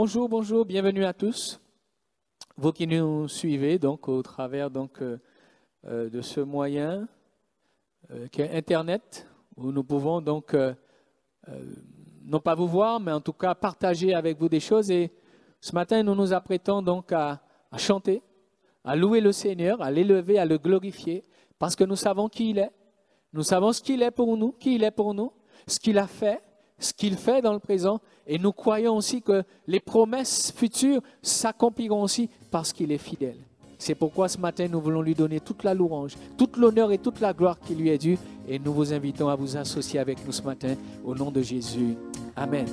Bonjour, bonjour, bienvenue à tous. Vous qui nous suivez donc au travers de ce moyen qu'est Internet, où nous pouvons donc non pas vous voir, mais en tout cas partager avec vous des choses. Et ce matin, nous nous apprêtons donc à chanter, à louer le Seigneur, à l'élever, à le glorifier, parce que nous savons qui il est. Nous savons ce qu'il est pour nous, qui il est pour nous, ce qu'il a fait, ce qu'il fait dans le présent. Et nous croyons aussi que les promesses futures s'accompliront aussi parce qu'il est fidèle. C'est pourquoi ce matin, nous voulons lui donner toute la louange, toute l'honneur et toute la gloire qui lui est due. Et nous vous invitons à vous associer avec nous ce matin au nom de Jésus. Amen.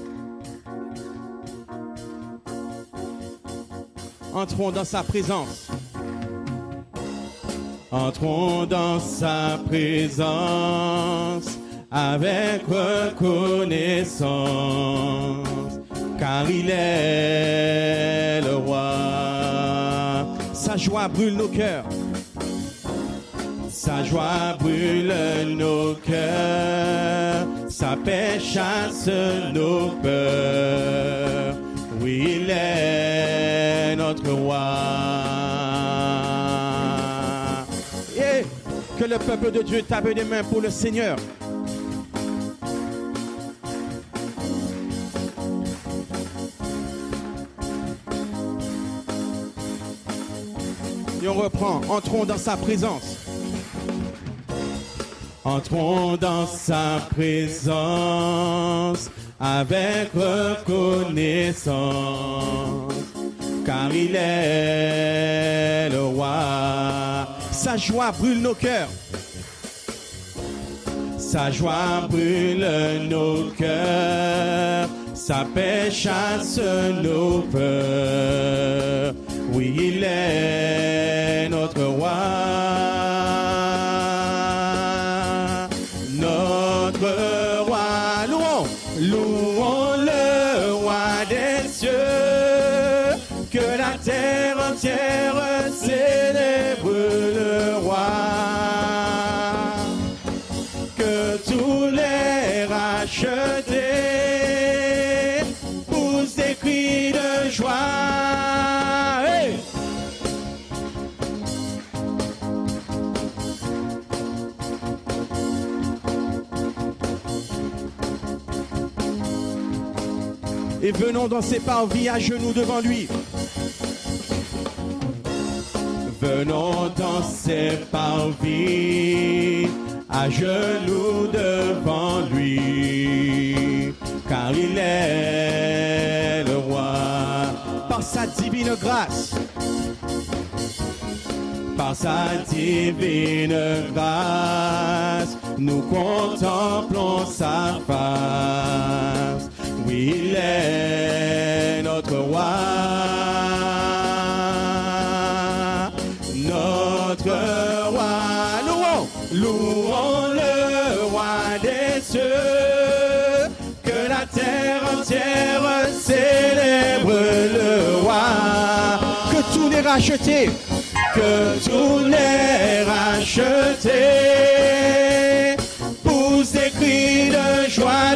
Entrons dans sa présence. Entrons dans sa présence avec reconnaissance, car il est le roi. Sa joie brûle nos cœurs. Sa joie brûle nos cœurs. Sa paix chasse nos peurs. Oui, il est notre roi. Et que le peuple de Dieu tape des mains pour le Seigneur. Et on reprend, entrons dans sa présence. Entrons dans sa présence avec reconnaissance, car il est le roi. Sa joie brûle nos cœurs. Sa joie brûle nos cœurs. Sa paix chasse nos peurs. Oui, il est notre roi. Notre roi, louons le roi des cieux. Que la terre entière célèbre le roi. Que tous les rachetés poussent des cris de joie. Et venons dans ses parvis à genoux devant lui. Venons dans ses parvis à genoux devant lui, car il est le roi. Par sa divine grâce, par sa divine grâce, nous contemplons sa face. Oui, il est notre roi, notre roi. Louons le roi des cieux, que la terre entière célèbre le roi. Que tous les rachetés, que tous les rachetés poussent des cris de joie.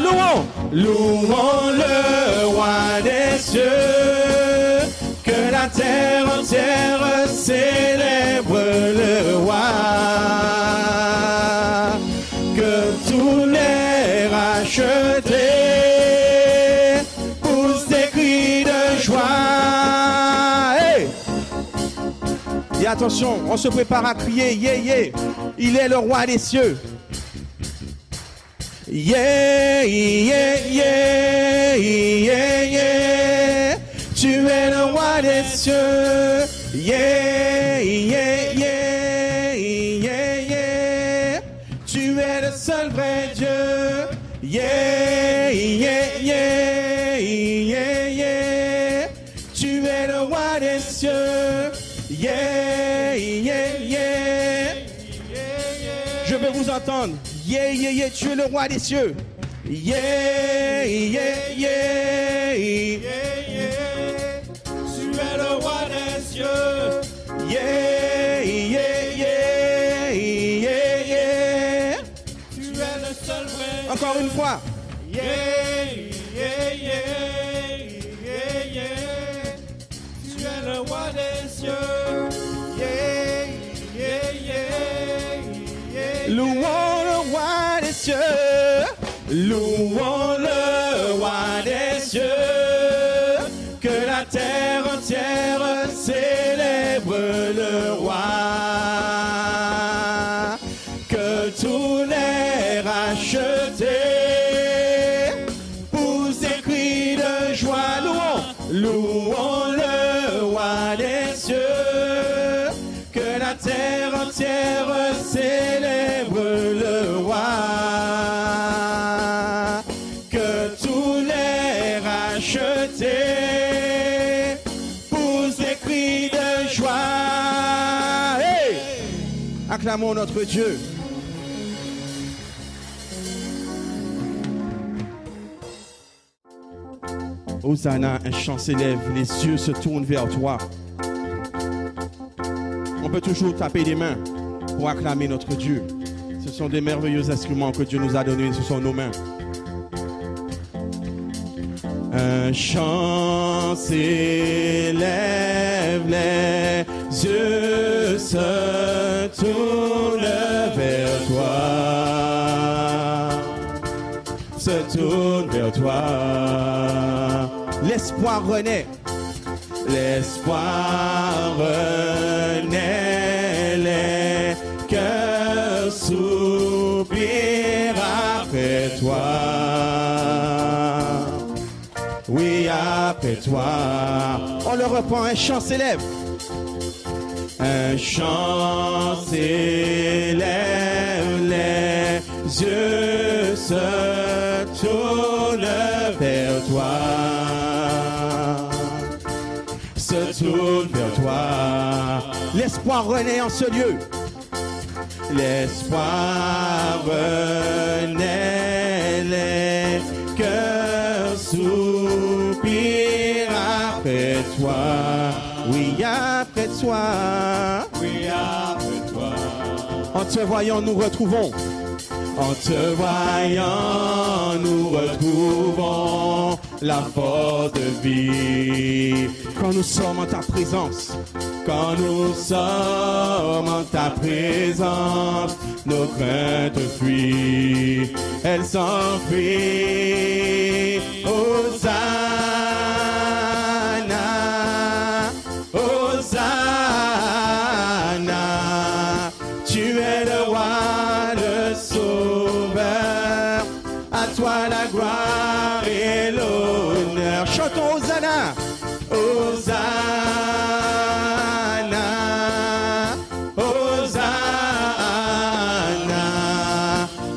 Louons le roi des cieux, que la terre entière célèbre le roi. Que tous les rachetés poussent des cris de joie. Hey! Et attention, on se prépare à crier, yeah, yeah. Il est le roi des cieux. Yeah, yeah, yeah, yeah, yeah. Tu es le roi des cieux. Yeah, yeah, yeah, yeah, yeah. Tu es le seul vrai Dieu. Yeah, yeah, yeah, yeah, yeah. Tu es le roi des cieux. Yeah, yeah, yeah. Je veux vous entendre. Yeah, yeah, yeah, tu es le roi des cieux. Yeah, yeah, yeah, yeah, yeah. Tu es le roi des cieux. Yeah, yeah, yeah, yeah, yeah. Tu es le seul vrai. Encore une fois. Yeah, yeah, yeah, yeah, yeah. le roi des cieux. Yeah, yeah, yeah, yeah. Louons le roi des cieux. Louons le roi des cieux. Que la terre entière célèbre le roi. Que tous les rachetés poussent des cris de joie. Louons le roi des cieux. Que la terre entière célèbre le roi. Que tous les rachetés poussent des cris de joie. Hey! Acclamons notre Dieu. Hosanna, un chant s'élève, les yeux se tournent vers toi. On peut toujours taper des mains pour acclamer notre Dieu. Ce sont des merveilleux instruments que Dieu nous a donnés, ce sont nos mains. Un chant s'élève, les yeux se tournent vers toi. Se tournent vers toi. L'espoir renaît. L'espoir renaît. Les cœurs soupirent après toi. Oui, après toi. On le reprend, un chant s'élève. Un chant s'élève. Les yeux se tournent vers toi. Se tourne vers toi. L'espoir renaît en ce lieu. L'espoir renaît. Les cœurs soupirent après toi. Oui, après toi. Oui, après toi. En te voyant, nous retrouvons. En te voyant, nous retrouvons la force de vie. Quand nous sommes en ta présence, quand nous sommes en ta présence, nos craintes fuient, elles s'enfuient. Hosanna, Hosanna, tu es le roi, le sauveur, à toi la gloire et l'honneur. Chantons Hosanna, Hosanna, Hosanna,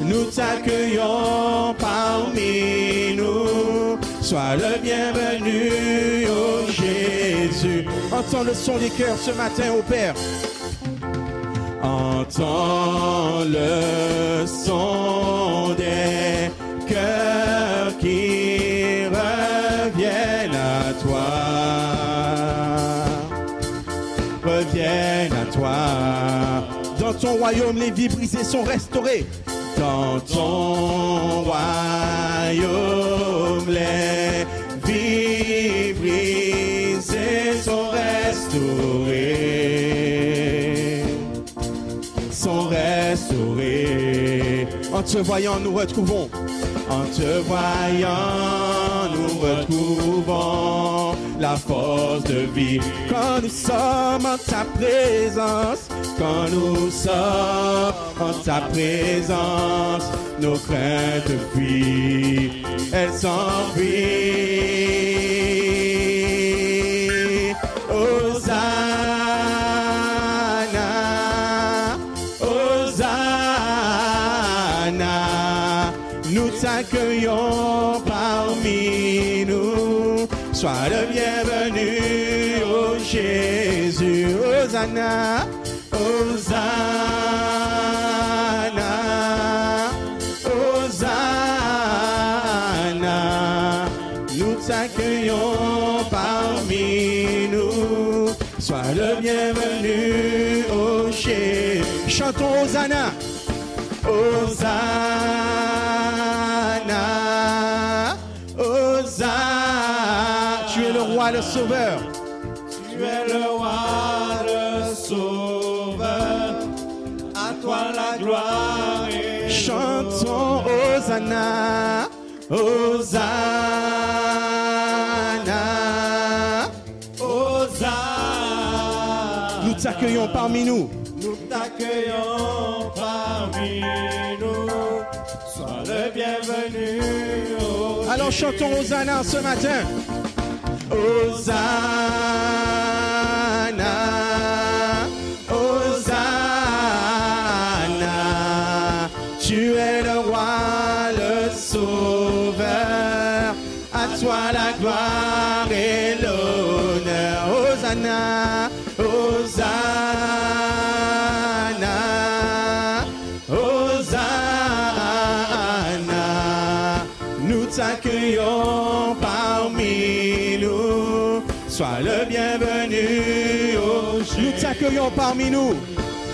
nous t'accueillons parmi nous, sois le bienvenu, ô Jésus. Entends le son des cœurs ce matin, ô Père. Entends le son des cœurs qui reviennent à toi. Reviennent à toi. Dans ton royaume, les vies brisées sont restaurées. Dans ton royaume, les vies brisées sont restaurées. Sont restaurés. En te voyant, nous retrouvons. En te voyant, nous retrouvons la force de vie. Quand nous sommes en ta présence, quand nous sommes en ta présence, nos craintes fuient, elles s'enfuient. Hosanna, Hosanna, nous t'accueillons parmi nous. Sois le bienvenu, ô Jésus. Hosanna, Hosanna, Hosanna, nous t'accueillons parmi nous. Sois le bienvenu, ô Jésus. Chantons Hosanna, Hosanna, Hosanna. Tu es le roi, le sauveur. Tu es Hosanna, Hosanna, Hosanna. Nous t'accueillons parmi nous. Nous t'accueillons parmi nous. Sois le bienvenu. Oh Alors Jésus. chantons Hosanna ce matin. Hosanna, Hosanna, tu es le roi, le sauveur, à toi la gloire et l'honneur. Hosanna, Hosanna, Hosanna, nous t'accueillons parmi nous. Sois le bienvenu, oh Jésus. Nous t'accueillons parmi nous.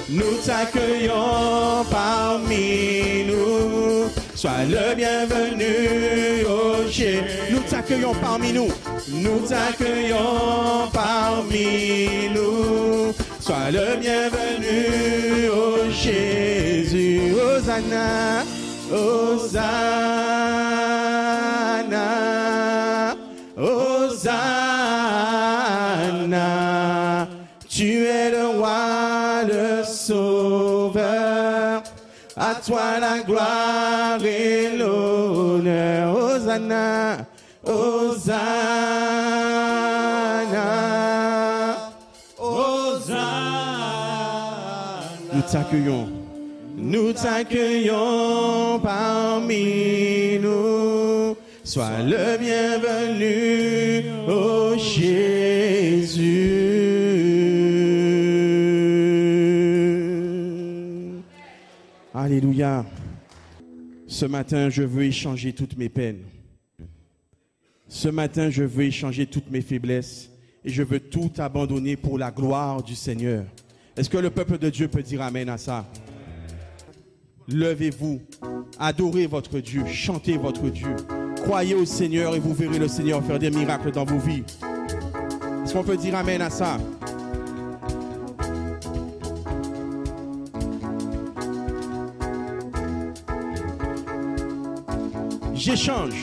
Nous t'accueillons parmi nous. Sois le bienvenu, oh Jésus. Nous t'accueillons parmi nous. Nous t'accueillons parmi nous. Sois le bienvenu, oh Jésus. Hosanna, Hosanna, Hosanna. Tu es le roi, le sauveur. À toi la gloire et l'honneur. Hosanna, Hosanna, Hosanna. nous t'accueillons. Nous t'accueillons parmi nous. Sois le bienvenu, oh Jésus. Alléluia. Ce matin, je veux échanger toutes mes peines. Ce matin, je veux échanger toutes mes faiblesses. Et je veux tout abandonner pour la gloire du Seigneur. Est-ce que le peuple de Dieu peut dire amen à ça? Levez-vous, adorez votre Dieu, chantez votre Dieu. Croyez au Seigneur et vous verrez le Seigneur faire des miracles dans vos vies. Est-ce qu'on peut dire amen à ça? J'échange.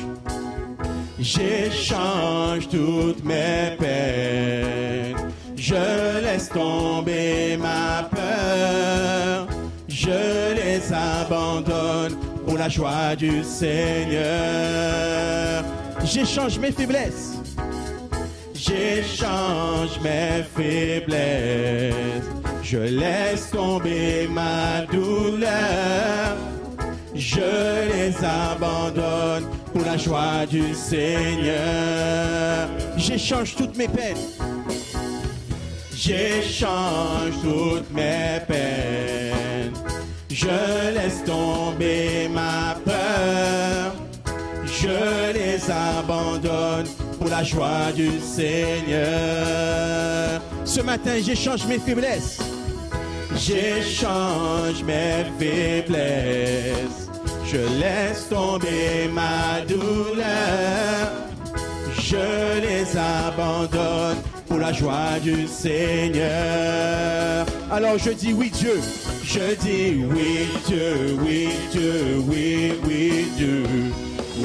J'échange toutes mes peines. Je laisse tomber ma peur. Je les abandonne pour la joie du Seigneur. J'échange mes faiblesses. J'échange mes faiblesses. Je laisse tomber ma douleur. Je les abandonne pour la joie du Seigneur. J'échange toutes mes peines. J'échange toutes mes peines. Je laisse tomber ma peur. Je les abandonne pour la joie du Seigneur. Ce matin, j'échange mes faiblesses. J'échange mes faiblesses. Je laisse tomber ma douleur. Je les abandonne pour la joie du Seigneur. Alors je dis oui Dieu. Je dis oui Dieu, oui Dieu, oui, oui Dieu.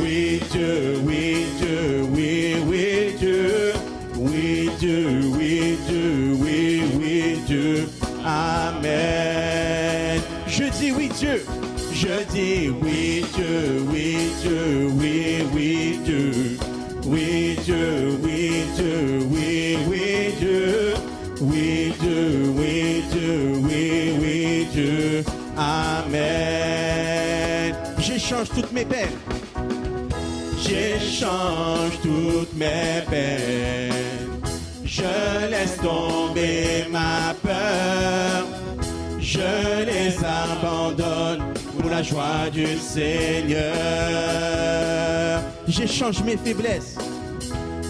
Oui Dieu, oui Dieu, oui, oui Dieu. Oui Dieu, oui Dieu, oui, oui Dieu. Amen. Je dis oui Dieu. Je dis oui Dieu, oui Dieu, oui, oui Dieu. Oui Dieu, oui Dieu, oui, oui Dieu. Oui Dieu, oui Dieu, oui, oui Dieu. Amen. J'échange toutes mes peines. J'échange toutes mes peines. Je laisse tomber ma peur. Je les abandonne pour la joie du Seigneur. J'échange mes faiblesses.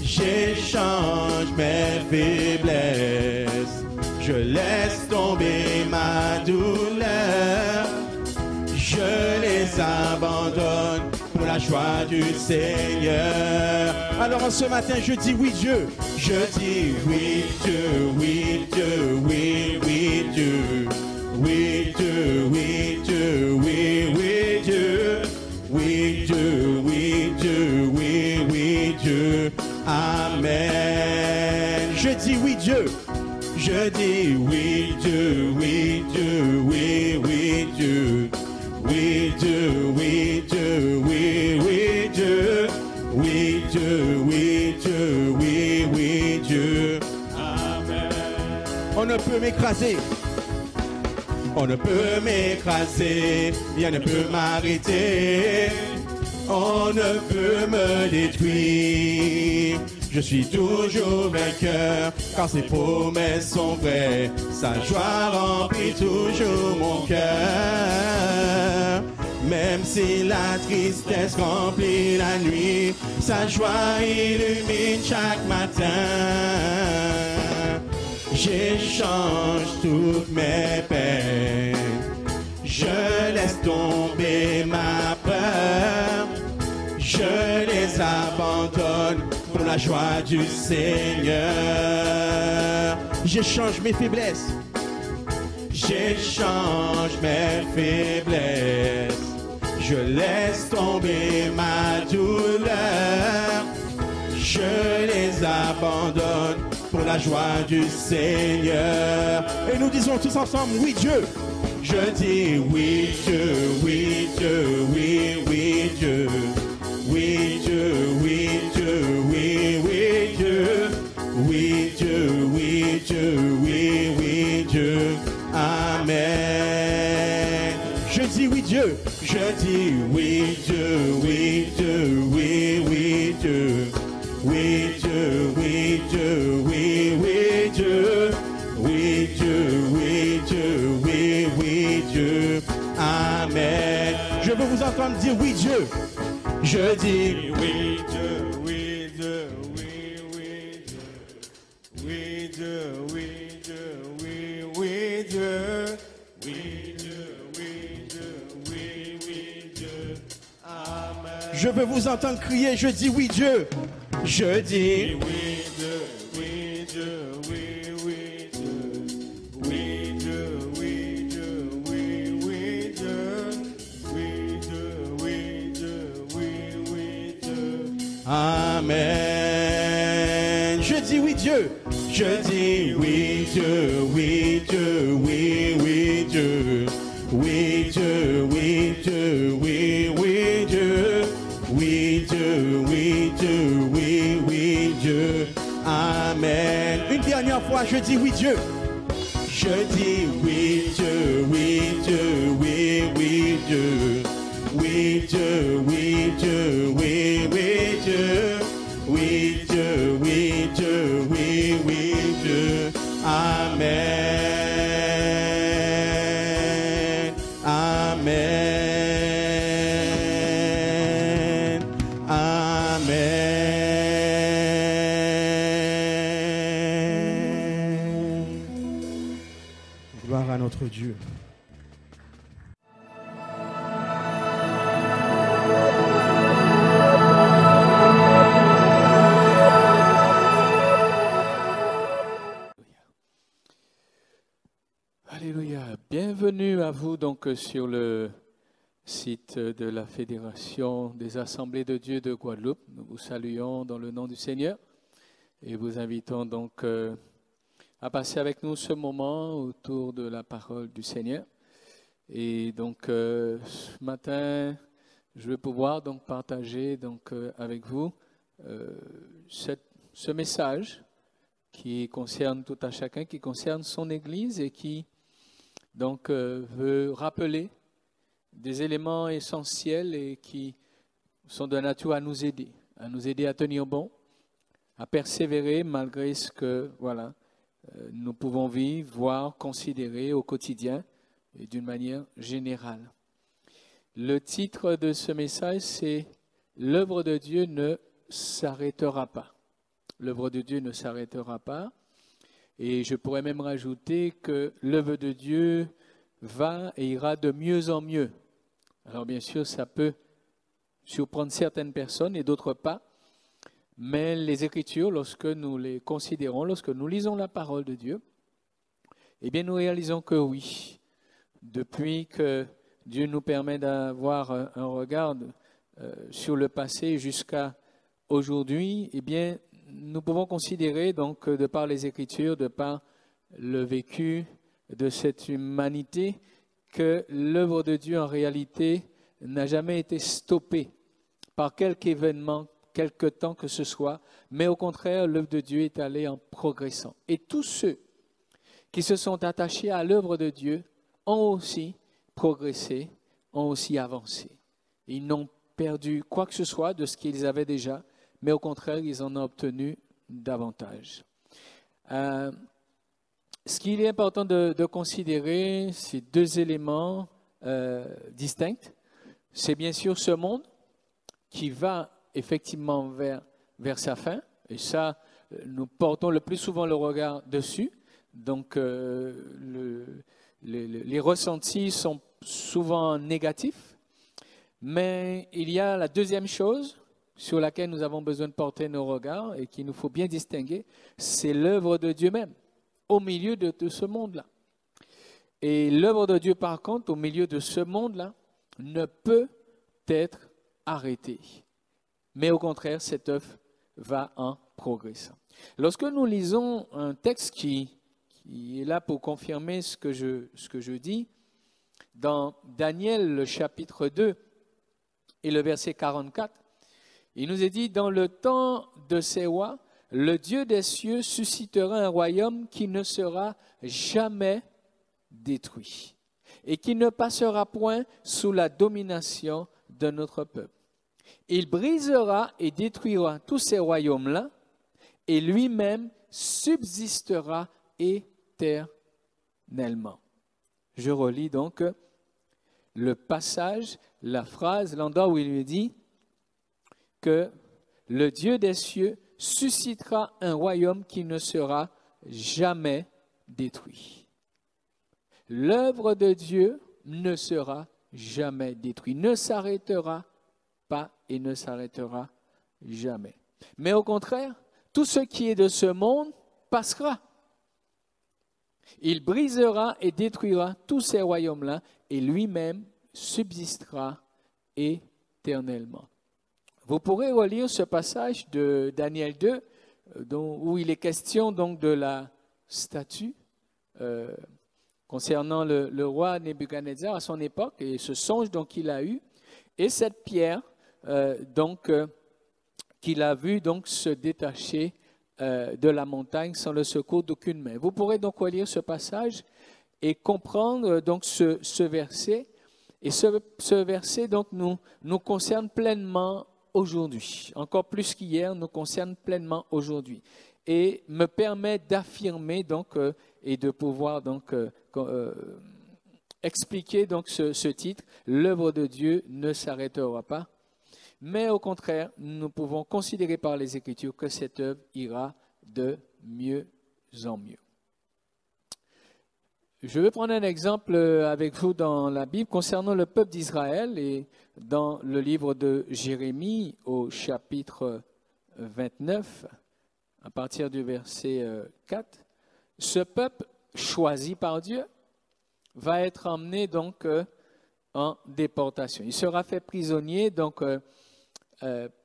J'échange mes faiblesses. Je laisse tomber ma douleur. Je les abandonne pour la joie du Seigneur. Alors en ce matin, je dis oui Dieu. Je dis oui Dieu, oui Dieu, oui, oui Dieu. Oui Dieu, oui Dieu, oui, oui Dieu. Oui Dieu, oui, Dieu, oui, oui, Dieu. Amen. Je dis oui, Dieu. Je dis oui, Dieu, oui, Dieu, oui, oui, Dieu. Oui, Dieu, oui, Dieu, oui, oui, Dieu. Oui, Dieu, oui, Dieu, oui, oui, Dieu. Amen. On ne peut m'écraser. On ne peut m'écraser, rien ne peut m'arrêter. On ne peut me détruire. Je suis toujours vainqueur, car ses promesses sont vraies. Sa joie remplit toujours mon cœur. Même si la tristesse remplit la nuit, sa joie illumine chaque matin. J'échange toutes mes peines, je laisse tomber ma peur, je les abandonne pour la joie du Seigneur. J'échange mes faiblesses, j'échange mes faiblesses, je laisse tomber ma douleur, je les abandonne pour la joie du Seigneur. Et nous disons tous ensemble, oui Dieu. Je dis oui Dieu, oui Dieu, oui, oui Dieu. Oui Dieu, oui Dieu, oui, oui Dieu. Oui Dieu, oui Dieu, oui, oui Dieu. Amen. Je dis oui Dieu. Je dis oui Dieu, oui Dieu, oui, oui Dieu. Oui Dieu, oui Dieu, oui, oui Dieu. Oui Dieu, oui Dieu, oui, oui Dieu. Amen. Je veux vous entendre dire oui Dieu. Je dis Oui Dieu, oui Dieu, oui, oui Dieu. Oui Dieu, oui Dieu, oui, oui Dieu. Oui Dieu, oui Dieu, oui, oui Dieu. Amen. Je veux vous entendre crier, je dis oui Dieu. Je dis Oui Dieu, oui Dieu, oui, oui Dieu. Oui Dieu, oui Dieu, oui, oui Dieu. Oui Dieu, oui Dieu, oui, oui Dieu. Amen. Je dis oui Dieu. Je dis oui Dieu, oui Dieu, oui, oui Dieu. Oui Dieu, oui Dieu, oui, oui Dieu. Oui Dieu, oui Dieu, oui, oui Dieu. Amen. Une dernière fois, je dis oui Dieu. Je dis oui Dieu, oui Dieu, oui, oui Dieu. Oui Dieu, oui Dieu, oui, oui Dieu. Oui Dieu, oui Dieu, oui, oui Dieu. Amen. Amen. Amen. Gloire à notre Dieu. Alléluia. Bienvenue à vous donc sur le site de la Fédération des Assemblées de Dieu de Guadeloupe. Nous vous saluons dans le nom du Seigneur et vous invitons donc à passer avec nous ce moment autour de la parole du Seigneur. Et donc ce matin, je vais pouvoir donc partager donc avec vous ce message qui concerne tout à chacun, qui concerne son Église et qui donc veut rappeler des éléments essentiels et qui sont de nature à nous aider à tenir bon, à persévérer malgré ce que nous pouvons vivre, voir, considérer au quotidien et d'une manière générale. Le titre de ce message, c'est « L'œuvre de Dieu ne s'arrêtera pas ». L'œuvre de Dieu ne s'arrêtera pas. Et je pourrais même rajouter que l'œuvre de Dieu va et ira de mieux en mieux. Alors bien sûr, ça peut surprendre certaines personnes et d'autres pas. Mais les Écritures, lorsque nous les considérons, lorsque nous lisons la parole de Dieu, eh bien nous réalisons que oui, depuis que Dieu nous permet d'avoir un regard sur le passé jusqu'à aujourd'hui, eh bien, nous pouvons considérer, donc, de par les Écritures, de par le vécu de cette humanité, que l'œuvre de Dieu, en réalité, n'a jamais été stoppée par quelque événement, quelque temps que ce soit, mais au contraire, l'œuvre de Dieu est allée en progressant. Et tous ceux qui se sont attachés à l'œuvre de Dieu ont aussi progressé, ont aussi avancé. Ils n'ont perdu quoi que ce soit de ce qu'ils avaient déjà, mais au contraire, ils en ont obtenu davantage. Ce qu'il est important de considérer, c'est deux éléments distincts. C'est bien sûr ce monde qui va effectivement vers sa fin, et ça, nous portons le plus souvent le regard dessus. Donc, les ressentis sont souvent négatifs, mais il y a la deuxième chose sur laquelle nous avons besoin de porter nos regards et qu'il nous faut bien distinguer, c'est l'œuvre de Dieu même, au milieu de ce monde-là. Et l'œuvre de Dieu, par contre, au milieu de ce monde-là, ne peut être arrêtée. Mais au contraire, cette œuvre va en progressant. Lorsque nous lisons un texte qui est là pour confirmer ce que je dis, dans Daniel, le chapitre 2 et le verset 44, il nous est dit, dans le temps de ces rois, le Dieu des cieux suscitera un royaume qui ne sera jamais détruit et qui ne passera point sous la domination de notre peuple. Il brisera et détruira tous ces royaumes-là et lui-même subsistera éternellement. Je relis donc le passage, la phrase, l'endroit où il lui dit que le Dieu des cieux suscitera un royaume qui ne sera jamais détruit. L'œuvre de Dieu ne sera jamais détruite, ne s'arrêtera pas et ne s'arrêtera jamais. Mais au contraire, tout ce qui est de ce monde passera. Il brisera et détruira tous ces royaumes-là et lui-même subsistera éternellement. Vous pourrez relire ce passage de Daniel 2, où il est question donc de la statue concernant le roi Nebuchadnezzar à son époque et ce songe donc qu'il a eu et cette pierre qu'il a vu donc se détacher de la montagne sans le secours d'aucune main. Vous pourrez donc relire ce passage et comprendre donc ce verset. Et ce verset donc nous concerne pleinement aujourd'hui, encore plus qu'hier, nous concerne pleinement aujourd'hui et me permet d'affirmer donc et de pouvoir donc expliquer donc ce titre, l'œuvre de Dieu ne s'arrêtera pas, mais au contraire, nous pouvons considérer par les Écritures que cette œuvre ira de mieux en mieux. Je vais prendre un exemple avec vous dans la Bible concernant le peuple d'Israël et dans le livre de Jérémie au chapitre 29, à partir du verset 4. Ce peuple choisi par Dieu va être emmené donc en déportation. Il sera fait prisonnier donc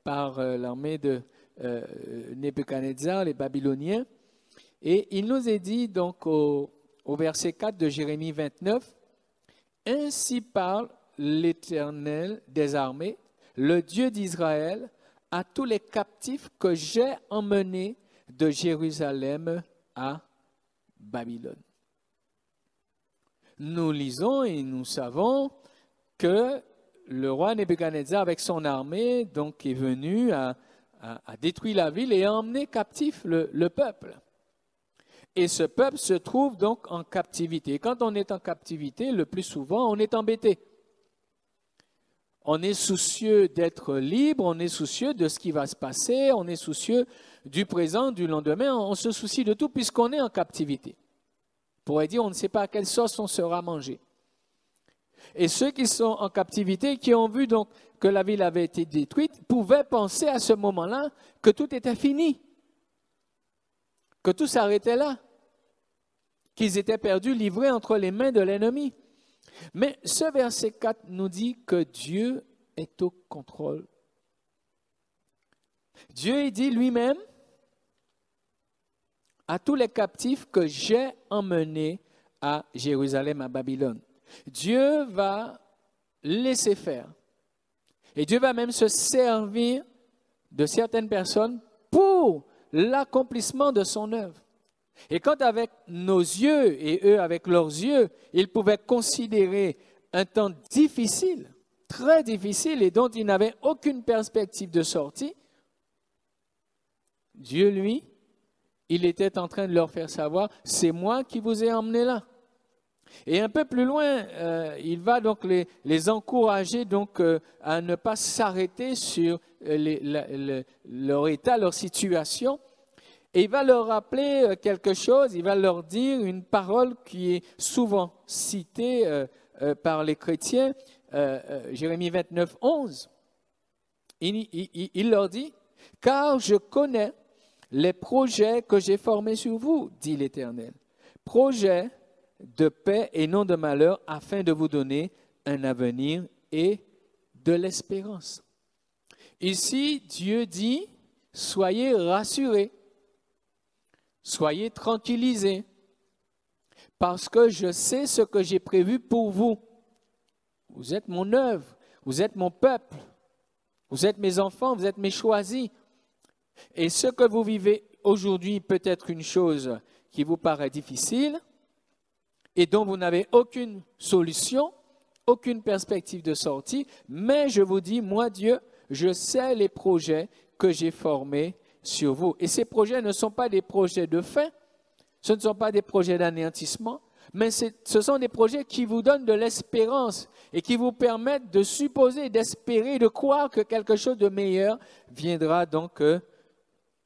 par l'armée de Nebuchadnezzar, les Babyloniens. Et il nous est dit donc au verset 4 de Jérémie 29, « Ainsi parle l'Éternel des armées, le Dieu d'Israël, à tous les captifs que j'ai emmenés de Jérusalem à Babylone. » Nous lisons et nous savons que le roi Nebuchadnezzar, avec son armée, donc, est venu à détruire la ville et a emmené captif le peuple. Et ce peuple se trouve donc en captivité. Et quand on est en captivité, le plus souvent, on est embêté. On est soucieux d'être libre, on est soucieux de ce qui va se passer, on est soucieux du présent, du lendemain, on se soucie de tout puisqu'on est en captivité. On pourrait dire, on ne sait pas à quelle sauce on sera mangé. Et ceux qui sont en captivité, qui ont vu donc que la ville avait été détruite, pouvaient penser à ce moment-là que tout était fini, que tout s'arrêtait là, qu'ils étaient perdus, livrés entre les mains de l'ennemi. Mais ce verset 4 nous dit que Dieu est au contrôle. Dieu dit lui-même à tous les captifs que j'ai emmenés à Jérusalem, à Babylone. Dieu va laisser faire. Et Dieu va même se servir de certaines personnes pour l'accomplissement de son œuvre. Et quand avec nos yeux et eux avec leurs yeux, ils pouvaient considérer un temps difficile, très difficile et dont ils n'avaient aucune perspective de sortie, Dieu, lui, il était en train de leur faire savoir, c'est moi qui vous ai emmenés là. Et un peu plus loin, il va donc les encourager donc, à ne pas s'arrêter sur leur état, leur situation. Et il va leur rappeler quelque chose, il va leur dire une parole qui est souvent citée par les chrétiens, Jérémie 29, 11. Il leur dit, « Car je connais les projets que j'ai formés sur vous, dit l'Éternel, projets de paix et non de malheur, afin de vous donner un avenir et de l'espérance. » Ici, Dieu dit, soyez rassurés, soyez tranquillisés, parce que je sais ce que j'ai prévu pour vous. Vous êtes mon œuvre, vous êtes mon peuple, vous êtes mes enfants, vous êtes mes choisis. Et ce que vous vivez aujourd'hui peut être une chose qui vous paraît difficile et dont vous n'avez aucune solution, aucune perspective de sortie, mais je vous dis, moi Dieu, je sais les projets que j'ai formés sur vous. Et ces projets ne sont pas des projets de fin, ce ne sont pas des projets d'anéantissement, mais ce sont des projets qui vous donnent de l'espérance et qui vous permettent de supposer, d'espérer, de croire que quelque chose de meilleur viendra donc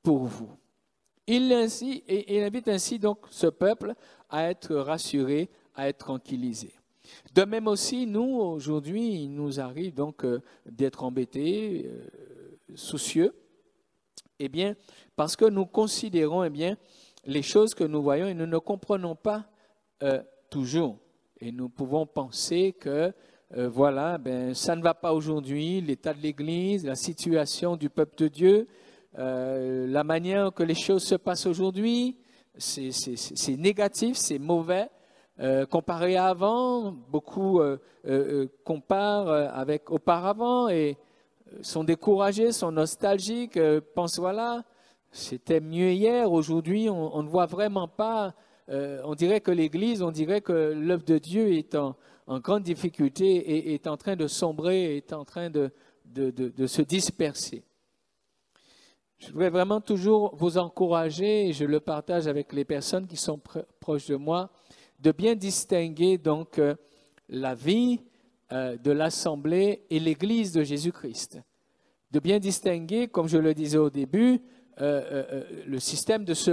pour vous. Il invite ainsi donc ce peuple à être rassuré, à être tranquillisé. De même aussi, nous, aujourd'hui, il nous arrive donc d'être embêtés, soucieux, eh bien, parce que nous considérons eh bien, les choses que nous voyons et nous ne comprenons pas toujours. Et nous pouvons penser que, voilà, ben, ça ne va pas aujourd'hui, l'état de l'Église, la situation du peuple de Dieu, la manière que les choses se passent aujourd'hui, c'est négatif, c'est mauvais. Comparé à avant, beaucoup comparent avec auparavant et sont découragés, sont nostalgiques, pensent voilà, c'était mieux hier, aujourd'hui on ne voit vraiment pas, on dirait que l'Église, on dirait que l'œuvre de Dieu est en grande difficulté et est en train de sombrer, est en train de se disperser. Je voudrais vraiment toujours vous encourager, et je le partage avec les personnes qui sont proches de moi, de bien distinguer donc la vie de l'Assemblée et l'Église de Jésus-Christ. De bien distinguer, comme je le disais au début, le système de ce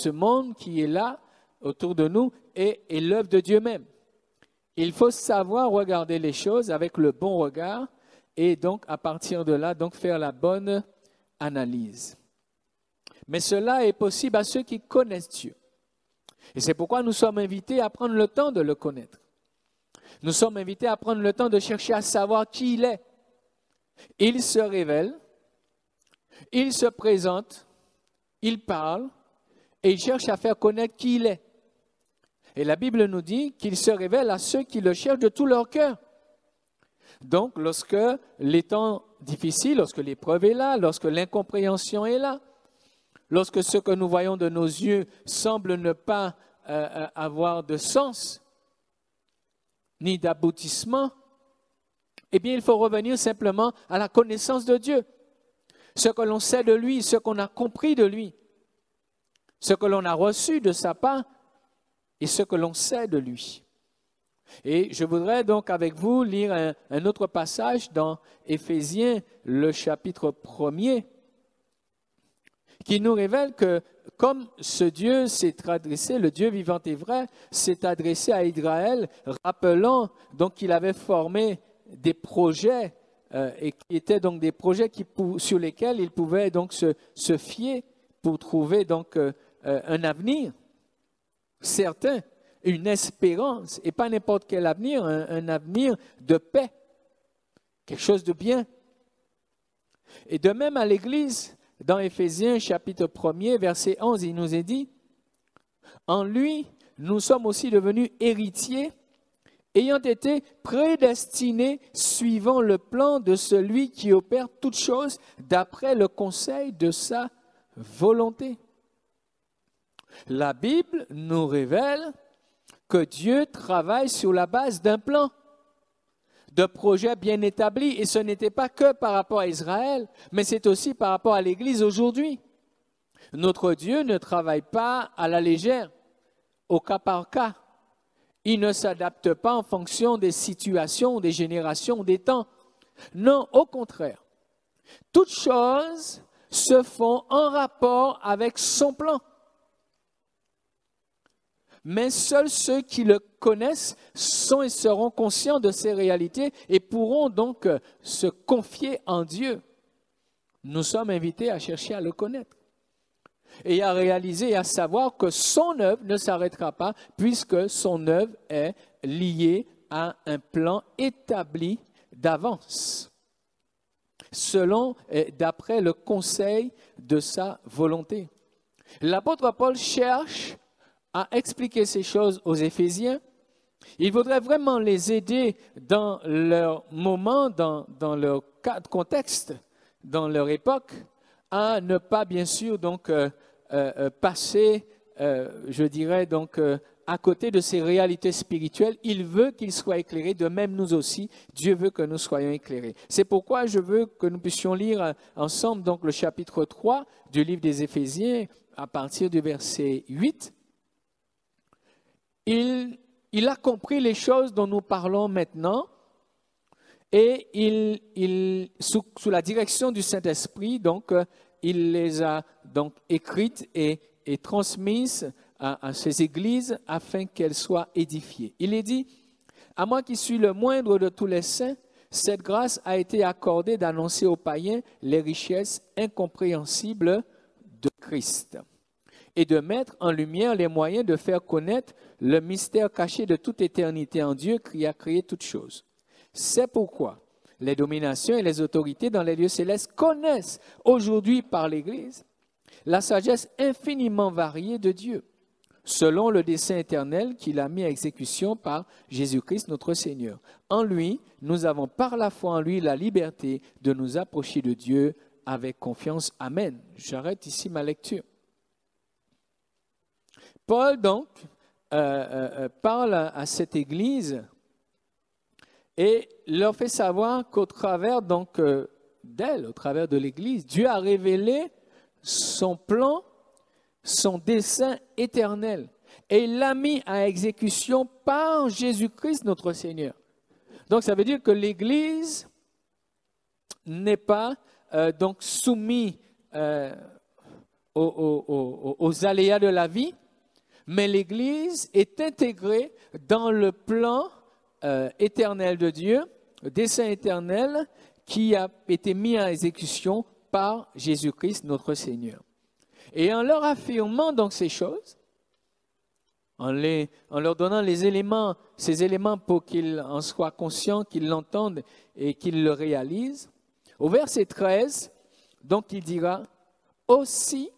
monde qui est là autour de nous et l'œuvre de Dieu même. Il faut savoir regarder les choses avec le bon regard et donc à partir de là, donc faire la bonne analyse. Mais cela est possible à ceux qui connaissent Dieu. Et c'est pourquoi nous sommes invités à prendre le temps de le connaître. Nous sommes invités à prendre le temps de chercher à savoir qui il est. Il se révèle, il se présente, il parle et il cherche à faire connaître qui il est. Et la Bible nous dit qu'il se révèle à ceux qui le cherchent de tout leur cœur. Donc, lorsque les temps difficiles, lorsque l'épreuve est là, lorsque l'incompréhension est là, lorsque ce que nous voyons de nos yeux semble ne pas avoir de sens, ni d'aboutissement, eh bien, il faut revenir simplement à la connaissance de Dieu. Ce que l'on sait de lui, ce qu'on a compris de lui, ce que l'on a reçu de sa part et ce que l'on sait de lui. Et je voudrais donc avec vous lire un autre passage dans Éphésiens, le chapitre 1er, qui nous révèle que comme ce Dieu s'est adressé, le Dieu vivant et vrai, s'est adressé à Israël, rappelant donc qu'il avait formé des projets et qui étaient donc des projets sur lesquels il pouvait donc se fier pour trouver donc un avenir certain, une espérance, et pas n'importe quel avenir, un avenir de paix. quelque chose de bien. Et de même à l'Église, dans Éphésiens chapitre 1er, verset 11, il nous est dit, « En lui, nous sommes aussi devenus héritiers, ayant été prédestinés suivant le plan de celui qui opère toutes choses d'après le conseil de sa volonté. » La Bible nous révèle que Dieu travaille sur la base d'un plan, de projets bien établis. Et ce n'était pas que par rapport à Israël, mais c'est aussi par rapport à l'Église aujourd'hui. Notre Dieu ne travaille pas à la légère, au cas par cas. Il ne s'adapte pas en fonction des situations, des générations, des temps. Non, au contraire. Toutes choses se font en rapport avec son plan. Mais seuls ceux qui le connaissent sont et seront conscients de ces réalités et pourront donc se confier en Dieu. Nous sommes invités à chercher à le connaître et à réaliser et à savoir que son œuvre ne s'arrêtera pas puisque son œuvre est liée à un plan établi d'avance, selon et d'après le conseil de sa volonté. L'apôtre Paul cherche à expliquer ces choses aux Éphésiens. Il voudrait vraiment les aider dans leur moment, dans leur contexte, dans leur époque, à ne pas bien sûr donc passer, je dirais donc à côté de ces réalités spirituelles. Il veut qu'ils soient éclairés, de même nous aussi, Dieu veut que nous soyons éclairés. C'est pourquoi je veux que nous puissions lire ensemble donc le chapitre 3 du livre des Éphésiens à partir du verset 8. Il a compris les choses dont nous parlons maintenant et sous la direction du Saint-Esprit, donc, il les a donc écrites et transmises à ces églises afin qu'elles soient édifiées. Il est dit, « À moi qui suis le moindre de tous les saints, cette grâce a été accordée d'annoncer aux païens les richesses incompréhensibles de Christ et de mettre en lumière les moyens de faire connaître le mystère caché de toute éternité en Dieu qui a créé toutes choses. C'est pourquoi les dominations et les autorités dans les lieux célestes connaissent aujourd'hui par l'Église la sagesse infiniment variée de Dieu, selon le dessein éternel qu'il a mis à exécution par Jésus-Christ notre Seigneur. En lui, nous avons par la foi en lui la liberté de nous approcher de Dieu avec confiance. Amen. J'arrête ici ma lecture. Paul, donc, parle à cette église et leur fait savoir qu'au travers donc d'elle, au travers de l'église, Dieu a révélé son plan, son dessein éternel et il l'a mis à exécution par Jésus-Christ notre Seigneur. Donc ça veut dire que l'église n'est pas donc soumise aux aléas de la vie, mais l'Église est intégrée dans le plan éternel de Dieu, le dessein éternel qui a été mis en exécution par Jésus-Christ, notre Seigneur. Et en leur affirmant donc ces choses, en leur donnant ces éléments pour qu'ils en soient conscients, qu'ils l'entendent et qu'ils le réalisent, au verset 13, donc il dira « Aussi,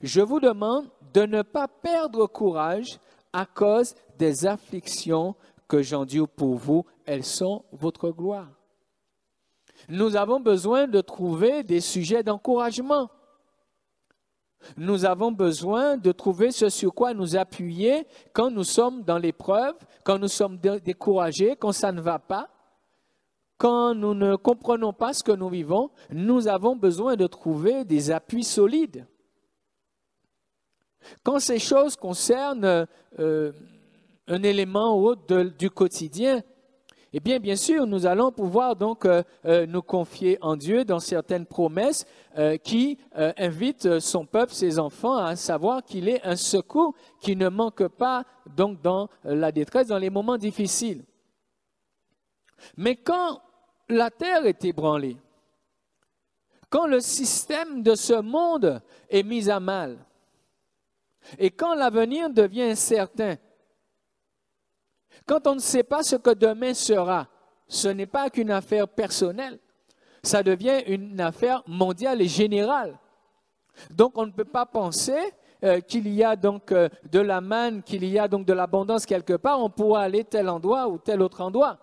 je vous demande de ne pas perdre courage à cause des afflictions que j'endure pour vous. Elles sont votre gloire. » Nous avons besoin de trouver des sujets d'encouragement. Nous avons besoin de trouver ce sur quoi nous appuyer quand nous sommes dans l'épreuve, quand nous sommes découragés, quand ça ne va pas, quand nous ne comprenons pas ce que nous vivons. Nous avons besoin de trouver des appuis solides. Quand ces choses concernent un élément ou autre du quotidien, eh bien sûr, nous allons pouvoir donc nous confier en Dieu dans certaines promesses qui invitent son peuple, ses enfants, à savoir qu'il est un secours qui ne manque pas donc dans la détresse, dans les moments difficiles. Mais quand la terre est ébranlée, quand le système de ce monde est mis à mal, et quand l'avenir devient incertain, quand on ne sait pas ce que demain sera, ce n'est pas qu'une affaire personnelle. Ça devient une affaire mondiale et générale. Donc, on ne peut pas penser qu'il y a donc de la manne, qu'il y a donc de l'abondance quelque part, on pourra aller tel endroit ou tel autre endroit,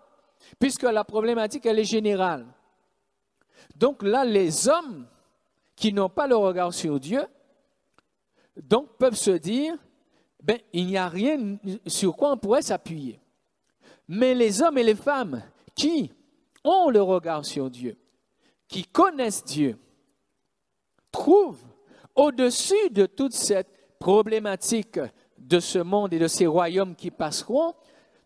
puisque la problématique, elle est générale. Donc là, les hommes qui n'ont pas le regard sur Dieu, donc peuvent se dire, ben, il n'y a rien sur quoi on pourrait s'appuyer. Mais les hommes et les femmes qui ont le regard sur Dieu, qui connaissent Dieu, trouvent au-dessus de toute cette problématique de ce monde et de ces royaumes qui passeront,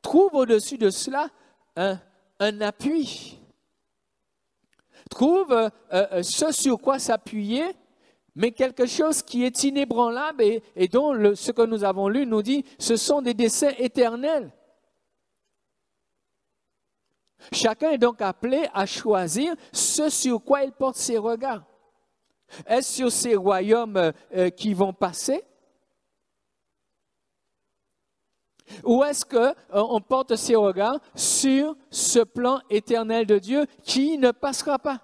trouvent au-dessus de cela un appui. Trouvent ce sur quoi s'appuyer, mais quelque chose qui est inébranlable et dont ce que nous avons lu nous dit, ce sont des desseins éternels. Chacun est donc appelé à choisir ce sur quoi il porte ses regards. Est-ce sur ces royaumes qui vont passer? Ou est-ce qu'on porte ses regards sur ce plan éternel de Dieu qui ne passera pas?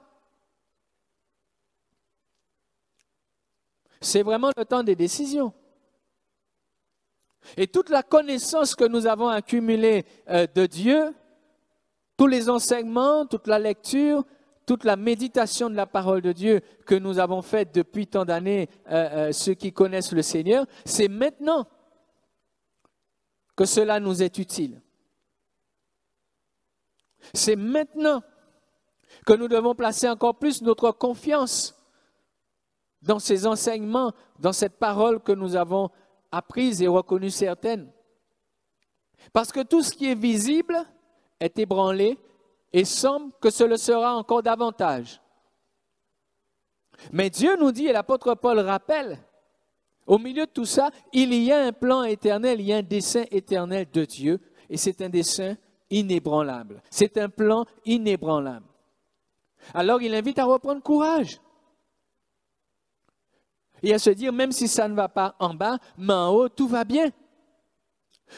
C'est vraiment le temps des décisions. Et toute la connaissance que nous avons accumulée de Dieu, tous les enseignements, toute la lecture, toute la méditation de la parole de Dieu que nous avons faite depuis tant d'années, ceux qui connaissent le Seigneur, c'est maintenant que cela nous est utile. C'est maintenant que nous devons placer encore plus notre confiance dans ces enseignements, dans cette parole que nous avons apprise et reconnue certaines. Parce que tout ce qui est visible est ébranlé et semble que ce le sera encore davantage. Mais Dieu nous dit, et l'apôtre Paul rappelle, au milieu de tout ça, il y a un plan éternel, il y a un dessein éternel de Dieu, et c'est un dessein inébranlable. C'est un plan inébranlable. Alors il invite à reprendre courage. Et à se dire, même si ça ne va pas en bas, mais en haut, tout va bien.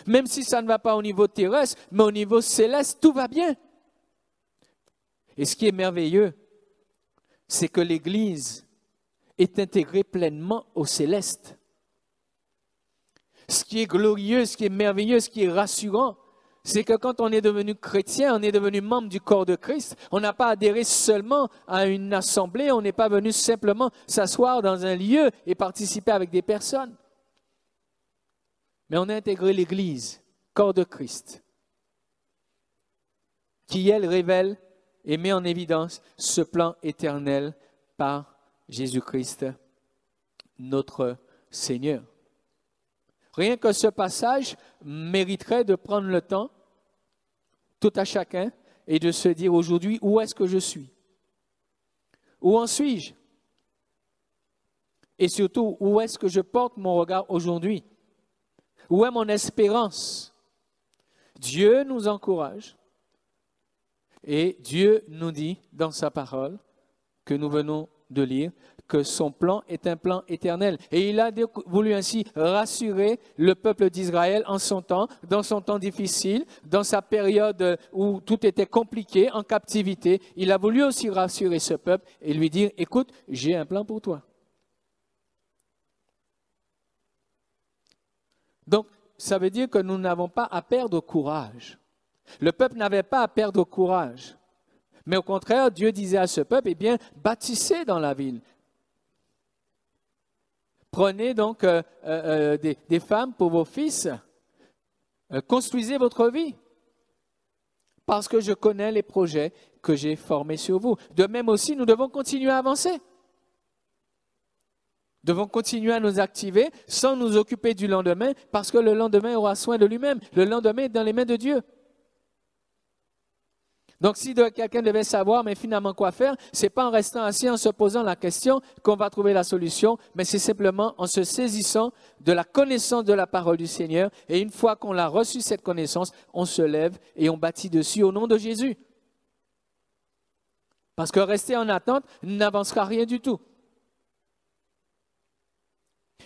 Même si ça ne va pas au niveau terrestre, mais au niveau céleste, tout va bien. Et ce qui est merveilleux, c'est que l'Église est intégrée pleinement au céleste. Ce qui est glorieux, ce qui est merveilleux, ce qui est rassurant, c'est que quand on est devenu chrétien, on est devenu membre du corps de Christ, on n'a pas adhéré seulement à une assemblée, on n'est pas venu simplement s'asseoir dans un lieu et participer avec des personnes. Mais on a intégré l'Église, corps de Christ, qui, elle, révèle et met en évidence ce plan éternel par Jésus-Christ, notre Seigneur. Rien que ce passage mériterait de prendre le temps, tout à chacun, et de se dire aujourd'hui, où est-ce que je suis? Où en suis-je? Et surtout, où est-ce que je porte mon regard aujourd'hui? Où est mon espérance? Dieu nous encourage et Dieu nous dit dans sa parole que nous venons de lire que son plan est un plan éternel. Et il a voulu ainsi rassurer le peuple d'Israël en son temps, dans son temps difficile, dans sa période où tout était compliqué, en captivité. Il a voulu aussi rassurer ce peuple et lui dire, écoute, j'ai un plan pour toi. Donc, ça veut dire que nous n'avons pas à perdre courage. Le peuple n'avait pas à perdre courage. Mais au contraire, Dieu disait à ce peuple, eh bien, bâtissez dans la ville. Prenez donc des femmes pour vos fils. Construisez votre vie. Parce que je connais les projets que j'ai formés sur vous. De même aussi, nous devons continuer à avancer. Nous devons continuer à nous activer sans nous occuper du lendemain, parce que le lendemain aura soin de lui-même. Le lendemain est dans les mains de Dieu. Donc, si quelqu'un devait savoir, mais finalement quoi faire, ce n'est pas en restant assis, en se posant la question qu'on va trouver la solution, mais c'est simplement en se saisissant de la connaissance de la parole du Seigneur. Et une fois qu'on a reçu cette connaissance, on se lève et on bâtit dessus au nom de Jésus. Parce que rester en attente n'avancera rien du tout.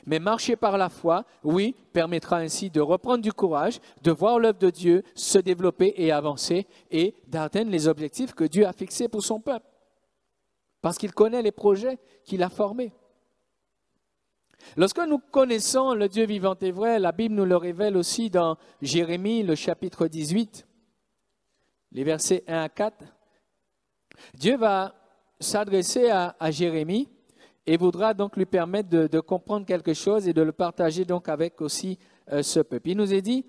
Mais marcher par la foi, oui, permettra ainsi de reprendre du courage, de voir l'œuvre de Dieu se développer et avancer et d'atteindre les objectifs que Dieu a fixés pour son peuple. Parce qu'il connaît les projets qu'il a formés. Lorsque nous connaissons le Dieu vivant et vrai, la Bible nous le révèle aussi dans Jérémie, le chapitre 18, les versets 1 à 4. Dieu va s'adresser à Jérémie et voudra donc lui permettre de comprendre quelque chose et de le partager donc avec aussi ce peuple. Il nous est dit,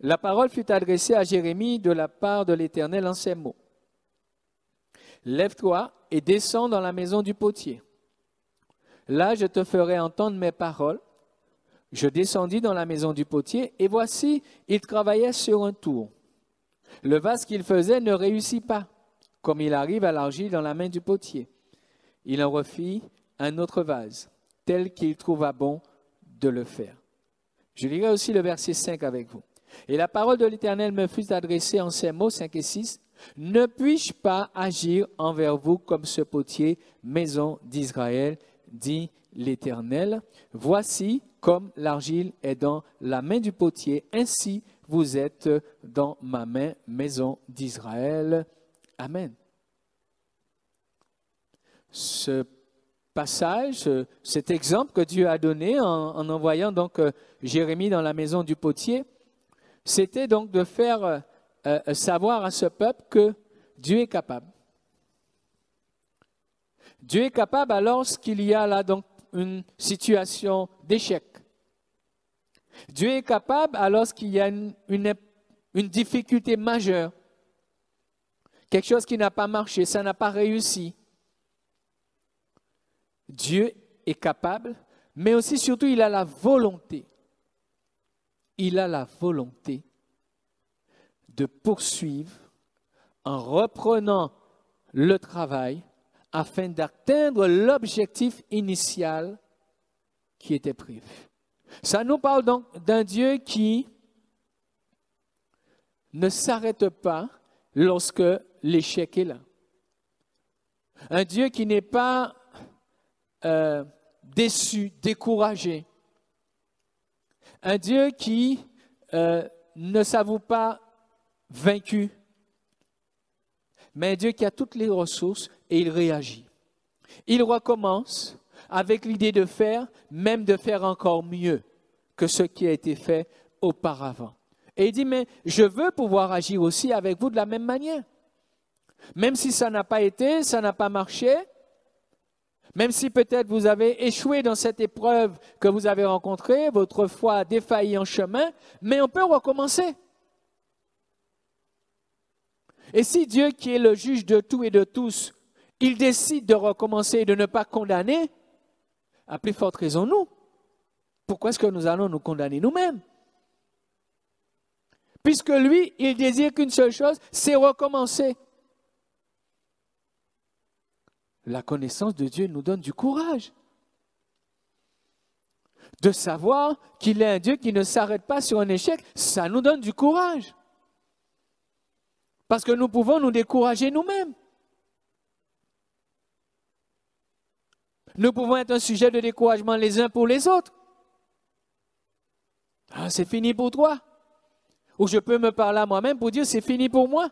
la parole fut adressée à Jérémie de la part de l'Éternel en ces mots. Lève-toi et descends dans la maison du potier. Là, je te ferai entendre mes paroles. Je descendis dans la maison du potier, et voici, il travaillait sur un tour. Le vase qu'il faisait ne réussit pas, comme il arrive à l'argile dans la main du potier. Il en refit un autre vase, tel qu'il trouva bon de le faire. Je lirai aussi le verset 5 avec vous. Et la parole de l'Éternel me fut adressée en ces mots, 5 et 6. Ne puis-je pas agir envers vous comme ce potier, maison d'Israël, dit l'Éternel. Voici comme l'argile est dans la main du potier, ainsi vous êtes dans ma main, maison d'Israël. Amen. Ce passage, cet exemple que Dieu a donné en envoyant donc Jérémie dans la maison du potier, c'était donc de faire savoir à ce peuple que Dieu est capable. Dieu est capable alors qu'il y a là donc une situation d'échec. Dieu est capable alors qu'il y a une difficulté majeure. Quelque chose qui n'a pas marché, ça n'a pas réussi. Dieu est capable, mais aussi surtout il a la volonté. Il a la volonté de poursuivre en reprenant le travail afin d'atteindre l'objectif initial qui était prévu. Ça nous parle donc d'un Dieu qui ne s'arrête pas lorsque l'échec est là. Un Dieu qui n'est pas déçu, découragé. Un Dieu qui ne s'avoue pas vaincu, mais un Dieu qui a toutes les ressources et il réagit. Il recommence avec l'idée de faire, même de faire encore mieux que ce qui a été fait auparavant. Et il dit, mais je veux pouvoir agir aussi avec vous de la même manière. Même si ça n'a pas été, ça n'a pas marché, même si peut-être vous avez échoué dans cette épreuve que vous avez rencontrée, votre foi a défailli en chemin, mais on peut recommencer. Et si Dieu, qui est le juge de tout et de tous, il décide de recommencer et de ne pas condamner, à plus forte raison nous. Pourquoi est-ce que nous allons nous condamner nous-mêmes? Puisque lui, il désire qu'une seule chose, c'est recommencer. La connaissance de Dieu nous donne du courage. De savoir qu'il est un Dieu qui ne s'arrête pas sur un échec, ça nous donne du courage. Parce que nous pouvons nous décourager nous-mêmes. Nous pouvons être un sujet de découragement les uns pour les autres. Ah, c'est fini pour toi. Ou je peux me parler à moi-même pour dire c'est fini pour moi.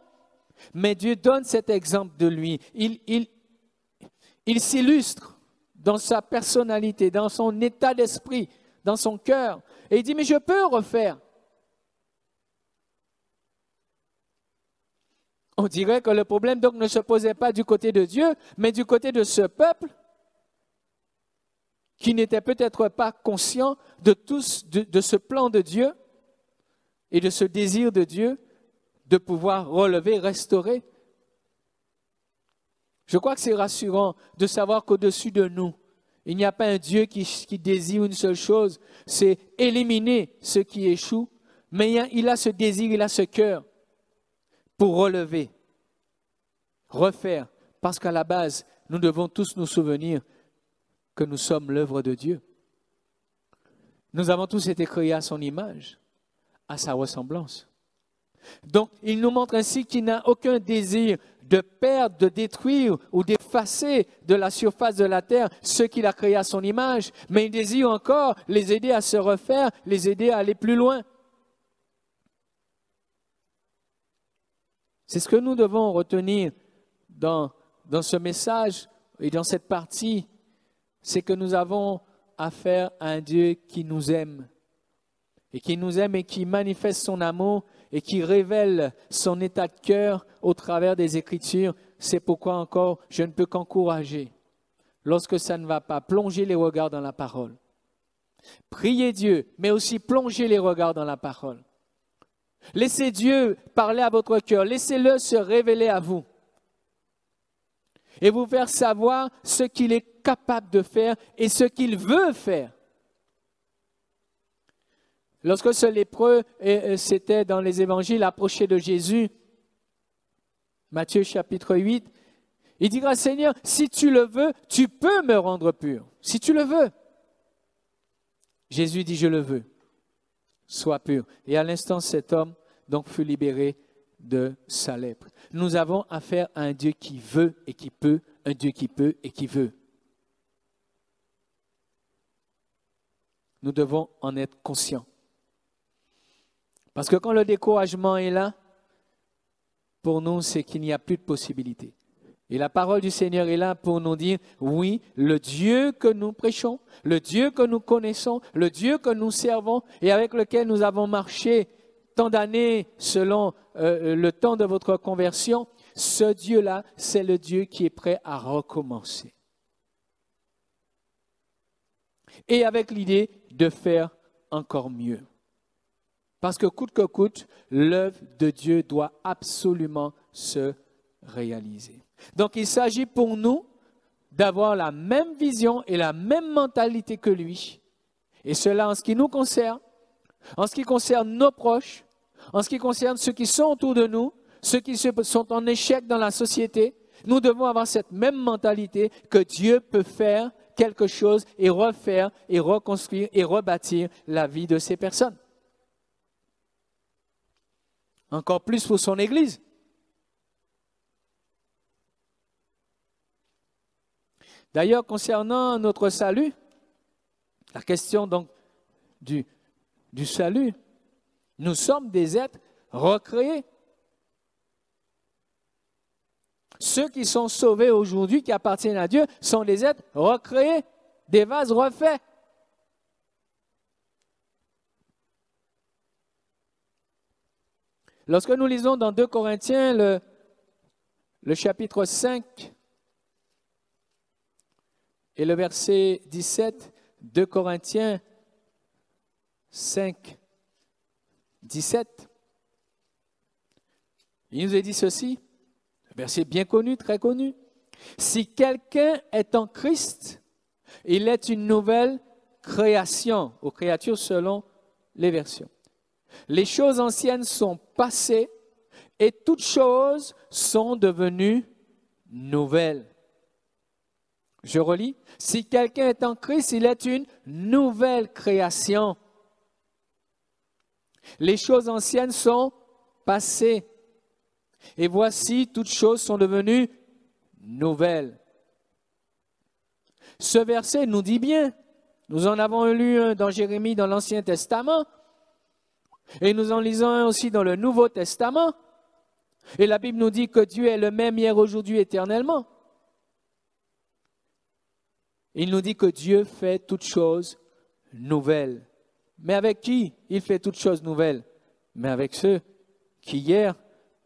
Mais Dieu donne cet exemple de lui. Il s'illustre dans sa personnalité, dans son état d'esprit, dans son cœur. Et il dit, mais je peux refaire. On dirait que le problème donc ne se posait pas du côté de Dieu, mais du côté de ce peuple qui n'était peut-être pas conscient de ce plan de Dieu et de ce désir de Dieu de pouvoir relever, restaurer. Je crois que c'est rassurant de savoir qu'au-dessus de nous, il n'y a pas un Dieu qui désire une seule chose, c'est éliminer ce qui échoue, mais il a ce désir, il a ce cœur pour relever, refaire, parce qu'à la base, nous devons tous nous souvenir que nous sommes l'œuvre de Dieu. Nous avons tous été créés à son image, à sa ressemblance. Donc, il nous montre ainsi qu'il n'a aucun désir de perdre, de détruire ou d'effacer effacer de la surface de la terre ceux qu'il a créés à son image, mais il désire encore les aider à se refaire, les aider à aller plus loin. C'est ce que nous devons retenir dans ce message et dans cette partie, c'est que nous avons affaire à un Dieu qui nous aime et qui manifeste son amour et qui révèle son état de cœur au travers des Écritures. C'est pourquoi encore, je ne peux qu'encourager, lorsque ça ne va pas, plonger les regards dans la parole. Priez Dieu, mais aussi plongez les regards dans la parole. Laissez Dieu parler à votre cœur, laissez-le se révéler à vous et vous faire savoir ce qu'il est capable de faire et ce qu'il veut faire. Lorsque ce lépreux, c'était dans les évangiles, approchait de Jésus, Matthieu chapitre 8, il dira, Seigneur, si tu le veux, tu peux me rendre pur, si tu le veux. Jésus dit, je le veux, sois pur. Et à l'instant, cet homme donc fut libéré de sa lèpre. Nous avons affaire à un Dieu qui veut et qui peut, un Dieu qui peut et qui veut. Nous devons en être conscients. Parce que quand le découragement est là, pour nous, c'est qu'il n'y a plus de possibilité. Et la parole du Seigneur est là pour nous dire, oui, le Dieu que nous prêchons, le Dieu que nous connaissons, le Dieu que nous servons et avec lequel nous avons marché tant d'années selon le temps de votre conversion, ce Dieu-là, c'est le Dieu qui est prêt à recommencer. Et avec l'idée de faire encore mieux. Parce que coûte, l'œuvre de Dieu doit absolument se réaliser. Donc il s'agit pour nous d'avoir la même vision et la même mentalité que lui. Et cela en ce qui nous concerne, en ce qui concerne nos proches, en ce qui concerne ceux qui sont autour de nous, ceux qui sont en échec dans la société. Nous devons avoir cette même mentalité que Dieu peut faire quelque chose et refaire et reconstruire et rebâtir la vie de ces personnes. Encore plus pour son Église. D'ailleurs, concernant notre salut, la question donc du salut, nous sommes des êtres recréés. Ceux qui sont sauvés aujourd'hui, qui appartiennent à Dieu, sont des êtres recréés, des vases refaits. Lorsque nous lisons dans 2 Corinthiens, le chapitre 5 et le verset 17, 2 Corinthiens 5, 17, il nous est dit ceci, un verset bien connu, très connu. Si quelqu'un est en Christ, il est une nouvelle création, aux créatures selon les versions. Les choses anciennes sont passées et toutes choses sont devenues nouvelles. Je relis. Si quelqu'un est en Christ, il est une nouvelle création. Les choses anciennes sont passées. Et voici, toutes choses sont devenues nouvelles. Ce verset nous dit bien, nous en avons lu un dans Jérémie dans l'Ancien Testament, et nous en lisons un aussi dans le Nouveau Testament. Et la Bible nous dit que Dieu est le même hier, aujourd'hui, éternellement. Il nous dit que Dieu fait toutes choses nouvelles. Mais avec qui il fait toutes choses nouvelles? Mais avec ceux qui hier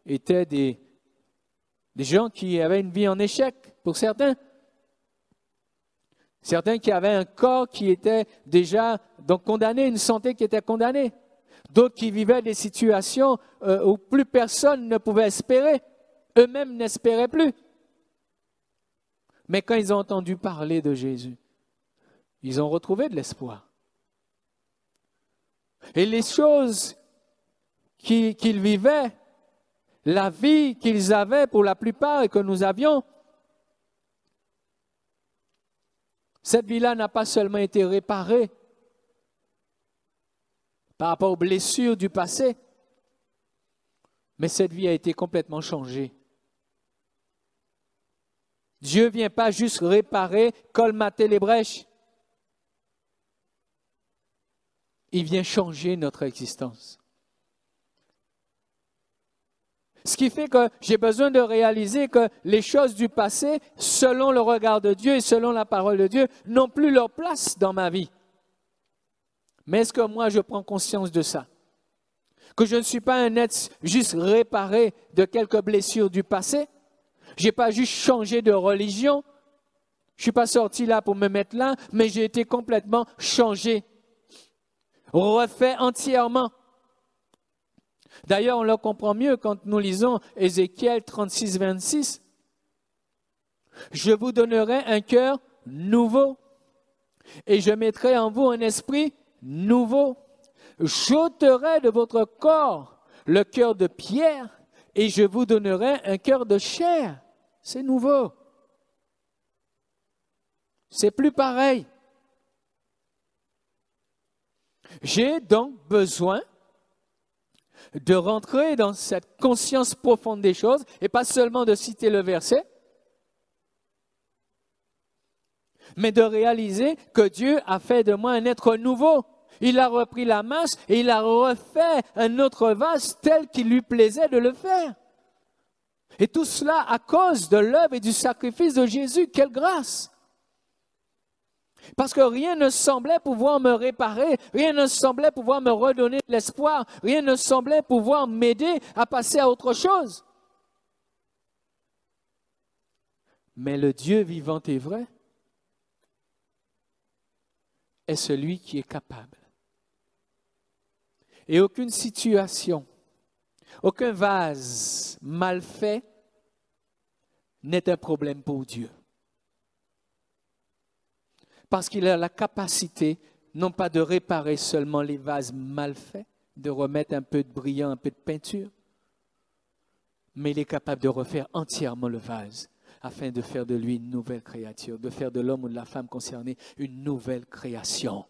étaient des gens qui avaient une vie en échec, pour certains. Certains qui avaient un corps qui était déjà donc condamné, une santé qui était condamnée. D'autres qui vivaient des situations où plus personne ne pouvait espérer. Eux-mêmes n'espéraient plus. Mais quand ils ont entendu parler de Jésus, ils ont retrouvé de l'espoir. Et les choses qu'ils vivaient, la vie qu'ils avaient pour la plupart et que nous avions, cette vie-là n'a pas seulement été réparée par rapport aux blessures du passé, mais cette vie a été complètement changée. Dieu ne vient pas juste réparer, colmater les brèches. Il vient changer notre existence. Ce qui fait que j'ai besoin de réaliser que les choses du passé, selon le regard de Dieu et selon la parole de Dieu, n'ont plus leur place dans ma vie. Mais est-ce que moi, je prends conscience de ça? Que je ne suis pas un être juste réparé de quelques blessures du passé. Je n'ai pas juste changé de religion. Je ne suis pas sorti là pour me mettre là, mais j'ai été complètement changé, refait entièrement. D'ailleurs, on le comprend mieux quand nous lisons Ézéchiel 36, 26. Je vous donnerai un cœur nouveau et je mettrai en vous un esprit nouveau. J'ôterai de votre corps le cœur de pierre et je vous donnerai un cœur de chair. C'est nouveau. C'est plus pareil. J'ai donc besoin de rentrer dans cette conscience profonde des choses et pas seulement de citer le verset, mais de réaliser que Dieu a fait de moi un être nouveau. Il a repris la masse et il a refait un autre vase tel qu'il lui plaisait de le faire. Et tout cela à cause de l'œuvre et du sacrifice de Jésus. Quelle grâce! Parce que rien ne semblait pouvoir me réparer, rien ne semblait pouvoir me redonner de l'espoir, rien ne semblait pouvoir m'aider à passer à autre chose. Mais le Dieu vivant et vrai est celui qui est capable. Et aucune situation, aucun vase mal fait n'est un problème pour Dieu. Parce qu'il a la capacité, non pas de réparer seulement les vases mal faits, de remettre un peu de brillant, un peu de peinture, mais il est capable de refaire entièrement le vase afin de faire de lui une nouvelle créature, de faire de l'homme ou de la femme concernée une nouvelle création.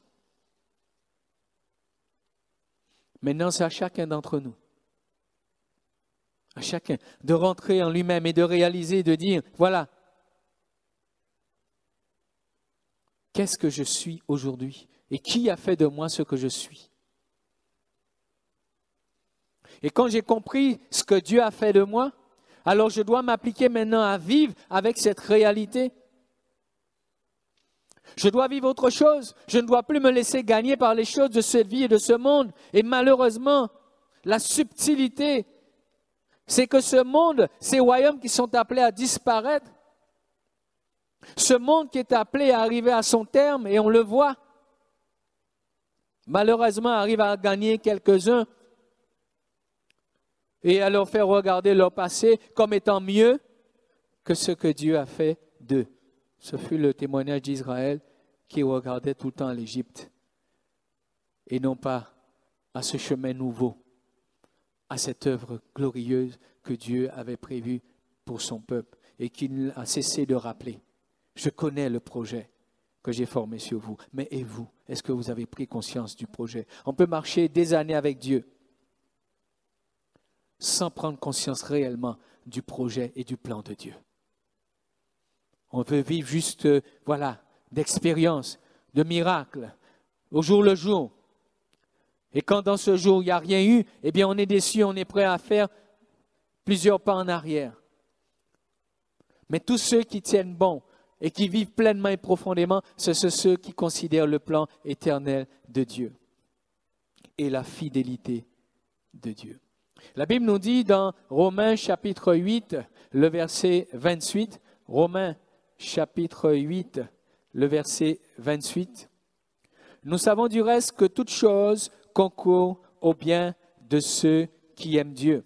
Maintenant, c'est à chacun d'entre nous, à chacun, de rentrer en lui-même et de réaliser, de dire, voilà, qu'est-ce que je suis aujourd'hui et qui a fait de moi ce que je suis? Et quand j'ai compris ce que Dieu a fait de moi, alors je dois m'appliquer maintenant à vivre avec cette réalité. Je dois vivre autre chose. Je ne dois plus me laisser gagner par les choses de cette vie et de ce monde. Et malheureusement, la subtilité, c'est que ce monde, ces royaumes qui sont appelés à disparaître, ce monde qui est appelé à arriver à son terme, et on le voit, malheureusement arrive à gagner quelques-uns et à leur faire regarder leur passé comme étant mieux que ce que Dieu a fait d'eux. Ce fut le témoignage d'Israël qui regardait tout le temps à l'Égypte et non pas à ce chemin nouveau, à cette œuvre glorieuse que Dieu avait prévue pour son peuple et qu'il a cessé de rappeler. Je connais le projet que j'ai formé sur vous. Mais et vous? Est-ce que vous avez pris conscience du projet? On peut marcher des années avec Dieu sans prendre conscience réellement du projet et du plan de Dieu. On veut vivre juste, d'expériences, de miracles, au jour le jour. Et quand dans ce jour, il n'y a rien eu, eh bien on est déçu, on est prêt à faire plusieurs pas en arrière. Mais tous ceux qui tiennent bon, et qui vivent pleinement et profondément, ce sont ceux qui considèrent le plan éternel de Dieu et la fidélité de Dieu. La Bible nous dit dans Romains chapitre 8, le verset 28, Romains chapitre 8, le verset 28, « Nous savons du reste que toute chose concourt au bien de ceux qui aiment Dieu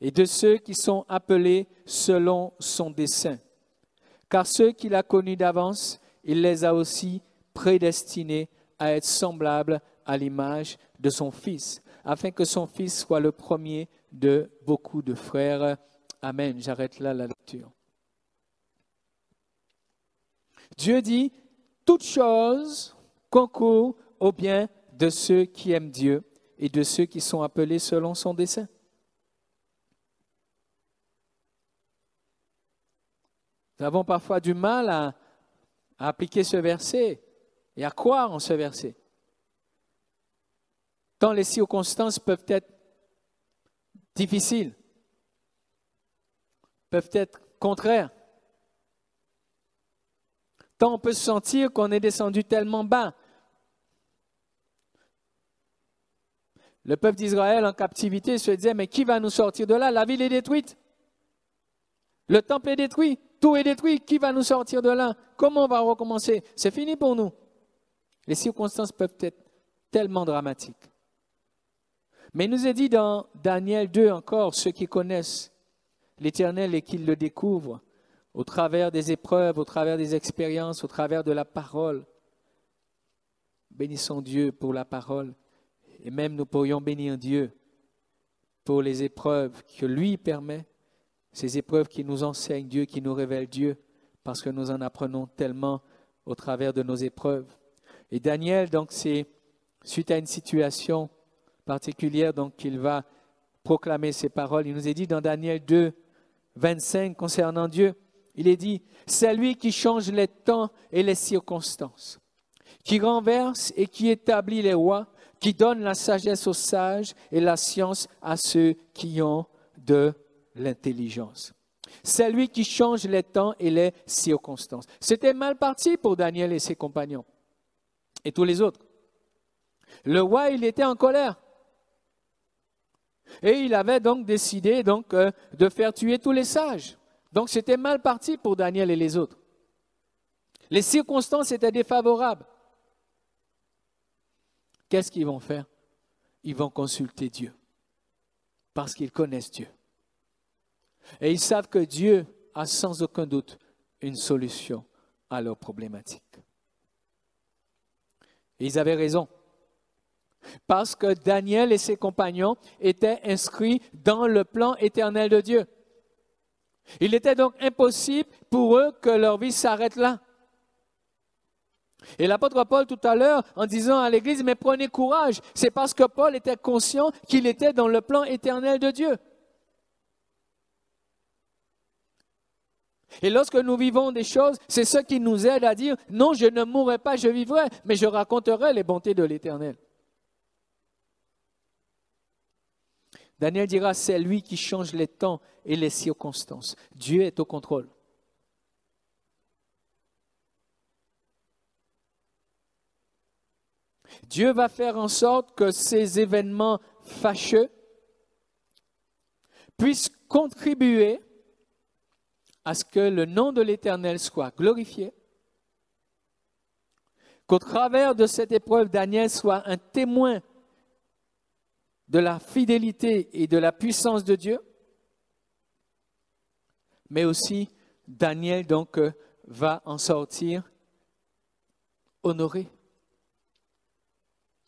et de ceux qui sont appelés selon son dessein. Car ceux qu'il a connus d'avance, il les a aussi prédestinés à être semblables à l'image de son Fils, afin que son Fils soit le premier de beaucoup de frères. » Amen. J'arrête là la lecture. Dieu dit, toute chose concourt au bien de ceux qui aiment Dieu et de ceux qui sont appelés selon son dessein. Nous avons parfois du mal à appliquer ce verset et à croire en ce verset. Tant les circonstances peuvent être difficiles, peuvent être contraires. Tant on peut se sentir qu'on est descendu tellement bas. Le peuple d'Israël en captivité se disait, mais qui va nous sortir de là? La ville est détruite. Le temple est détruit. Tout est détruit. Qui va nous sortir de là? Comment on va recommencer? C'est fini pour nous. Les circonstances peuvent être tellement dramatiques. Mais il nous est dit dans Daniel 2 encore, ceux qui connaissent l'Éternel et qui le découvrent, au travers des épreuves, au travers des expériences, au travers de la parole. Bénissons Dieu pour la parole. Et même nous pourrions bénir Dieu pour les épreuves que lui permet, ces épreuves qui nous enseignent Dieu, qui nous révèlent Dieu, parce que nous en apprenons tellement au travers de nos épreuves. Et Daniel, donc, c'est suite à une situation particulière, donc, qu'il va proclamer ces paroles. Il nous est dit dans Daniel 2, 25, concernant Dieu, il est dit, « C'est lui qui change les temps et les circonstances, qui renverse et qui établit les rois, qui donne la sagesse aux sages et la science à ceux qui ont de l'intelligence. » C'est lui qui change les temps et les circonstances. C'était mal parti pour Daniel et ses compagnons et tous les autres. Le roi, il était en colère. Et il avait donc décidé de faire tuer tous les sages. Donc c'était mal parti pour Daniel et les autres. Les circonstances étaient défavorables. Qu'est-ce qu'ils vont faire? Ils vont consulter Dieu. Parce qu'ils connaissent Dieu. Et ils savent que Dieu a sans aucun doute une solution à leurs problématiques. Et ils avaient raison. Parce que Daniel et ses compagnons étaient inscrits dans le plan éternel de Dieu. Il était donc impossible pour eux que leur vie s'arrête là. Et l'apôtre Paul tout à l'heure, en disant à l'église, mais prenez courage, c'est parce que Paul était conscient qu'il était dans le plan éternel de Dieu. Et lorsque nous vivons des choses, c'est ce qui nous aide à dire, non, je ne mourrai pas, je vivrai, mais je raconterai les bontés de l'Éternel. Daniel dira, c'est lui qui change les temps et les circonstances. Dieu est au contrôle. Dieu va faire en sorte que ces événements fâcheux puissent contribuer à ce que le nom de l'Éternel soit glorifié, qu'au travers de cette épreuve, Daniel soit un témoin de la fidélité et de la puissance de Dieu, mais aussi Daniel donc va en sortir honoré.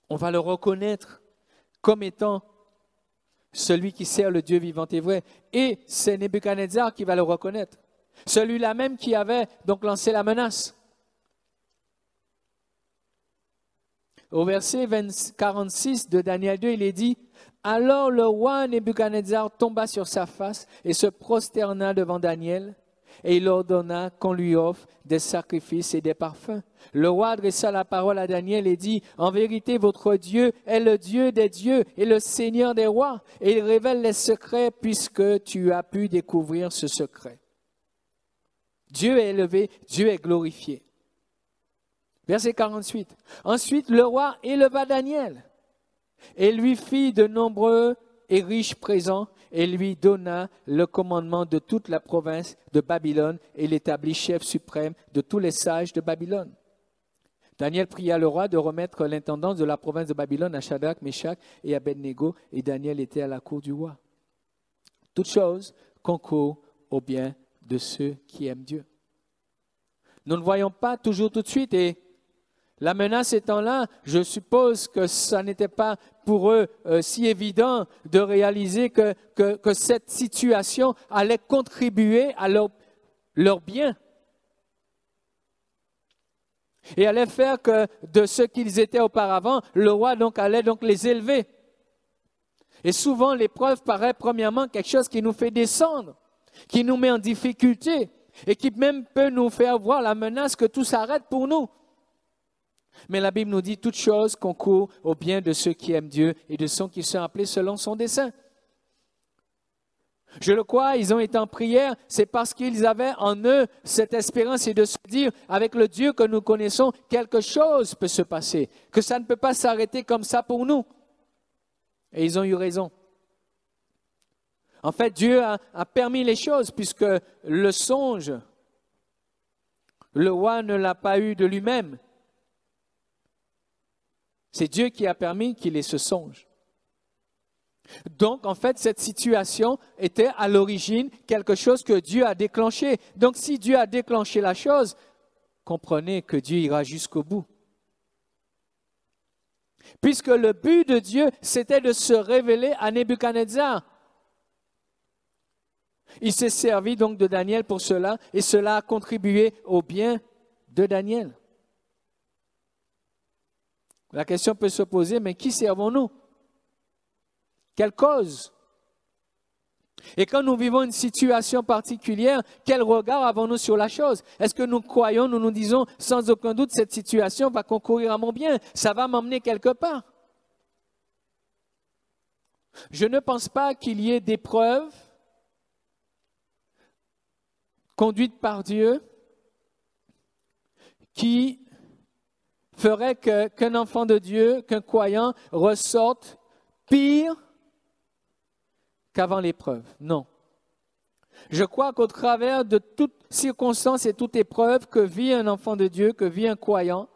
On va le reconnaître comme étant celui qui sert le Dieu vivant et vrai. Et c'est Nebuchadnezzar qui va le reconnaître. Celui-là même qui avait donc lancé la menace. Au verset 46 de Daniel 2, il est dit, « Alors le roi Nebuchadnezzar tomba sur sa face et se prosterna devant Daniel, et il ordonna qu'on lui offre des sacrifices et des parfums. Le roi adressa la parole à Daniel et dit, « En vérité, votre Dieu est le Dieu des dieux et le Seigneur des rois, et il révèle les secrets puisque tu as pu découvrir ce secret. » Dieu est élevé, Dieu est glorifié. Verset 48. Ensuite, le roi éleva Daniel et lui fit de nombreux et riches présents et lui donna le commandement de toute la province de Babylone et l'établit chef suprême de tous les sages de Babylone. Daniel pria le roi de remettre l'intendance de la province de Babylone à Shadrach, Meshach et Abednego, et Daniel était à la cour du roi. Toutes choses concourent au bien de ceux qui aiment Dieu. Nous ne voyons pas toujours tout de suite, et la menace étant là, je suppose que ça n'était pas pour eux si évident de réaliser que cette situation allait contribuer à leur bien. Et allait faire que de ce qu'ils étaient auparavant, le roi allait les élever. Et souvent, l'épreuve paraît premièrement quelque chose qui nous fait descendre, qui nous met en difficulté. et qui même peut nous faire voir la menace que tout s'arrête pour nous. Mais la Bible nous dit toute chose concourt au bien de ceux qui aiment Dieu et de ceux qui sont appelés selon son dessein. Je le crois, ils ont été en prière, c'est parce qu'ils avaient en eux cette espérance et de se dire, avec le Dieu que nous connaissons, quelque chose peut se passer, que ça ne peut pas s'arrêter comme ça pour nous. Et ils ont eu raison. En fait, Dieu a permis les choses puisque le songe, le roi ne l'a pas eu de lui-même. C'est Dieu qui a permis qu'il ait ce songe. Donc, en fait, cette situation était à l'origine quelque chose que Dieu a déclenché. Donc, si Dieu a déclenché la chose, comprenez que Dieu ira jusqu'au bout. Puisque le but de Dieu, c'était de se révéler à Nebuchadnezzar. Il s'est servi donc de Daniel pour cela, et cela a contribué au bien de Daniel. La question peut se poser, mais qui servons-nous? Quelle cause? Et quand nous vivons une situation particulière, quel regard avons-nous sur la chose? Est-ce que nous croyons, nous nous disons, sans aucun doute, cette situation va concourir à mon bien, ça va m'emmener quelque part? Je ne pense pas qu'il y ait d'épreuves conduites par Dieu qui feraient qu'un enfant de Dieu, qu'un croyant ressorte pire qu'avant l'épreuve. Non. Je crois qu'au travers de toute circonstance et toute épreuve que vit un enfant de Dieu, que vit un croyant,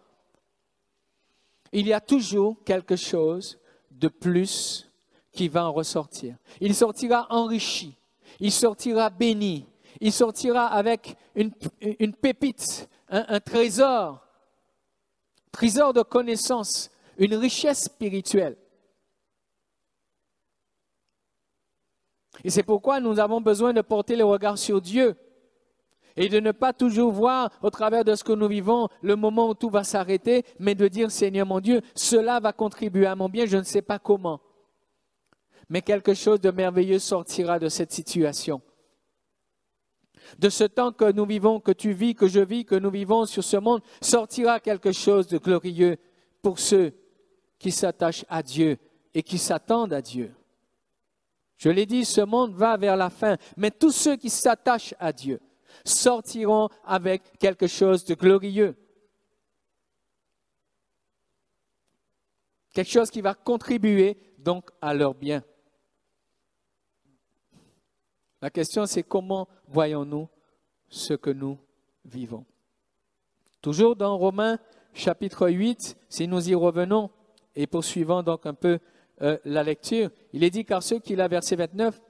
il y a toujours quelque chose de plus qui va en ressortir. Il sortira enrichi, il sortira béni, il sortira avec une pépite, un trésor de connaissances, une richesse spirituelle. Et c'est pourquoi nous avons besoin de porter le regard sur Dieu et de ne pas toujours voir au travers de ce que nous vivons le moment où tout va s'arrêter, mais de dire, Seigneur mon Dieu, cela va contribuer à mon bien, je ne sais pas comment. Mais quelque chose de merveilleux sortira de cette situation. De ce temps que nous vivons, que tu vis, que je vis, que nous vivons sur ce monde, sortira quelque chose de glorieux pour ceux qui s'attachent à Dieu et qui s'attendent à Dieu. Je l'ai dit, ce monde va vers la fin, mais tous ceux qui s'attachent à Dieu sortiront avec quelque chose de glorieux. Quelque chose qui va contribuer donc à leur bien. La question, c'est comment voyons-nous ce que nous vivons? Toujours dans Romains chapitre 8, si nous y revenons et poursuivons donc un peu la lecture, il est dit, verset 29,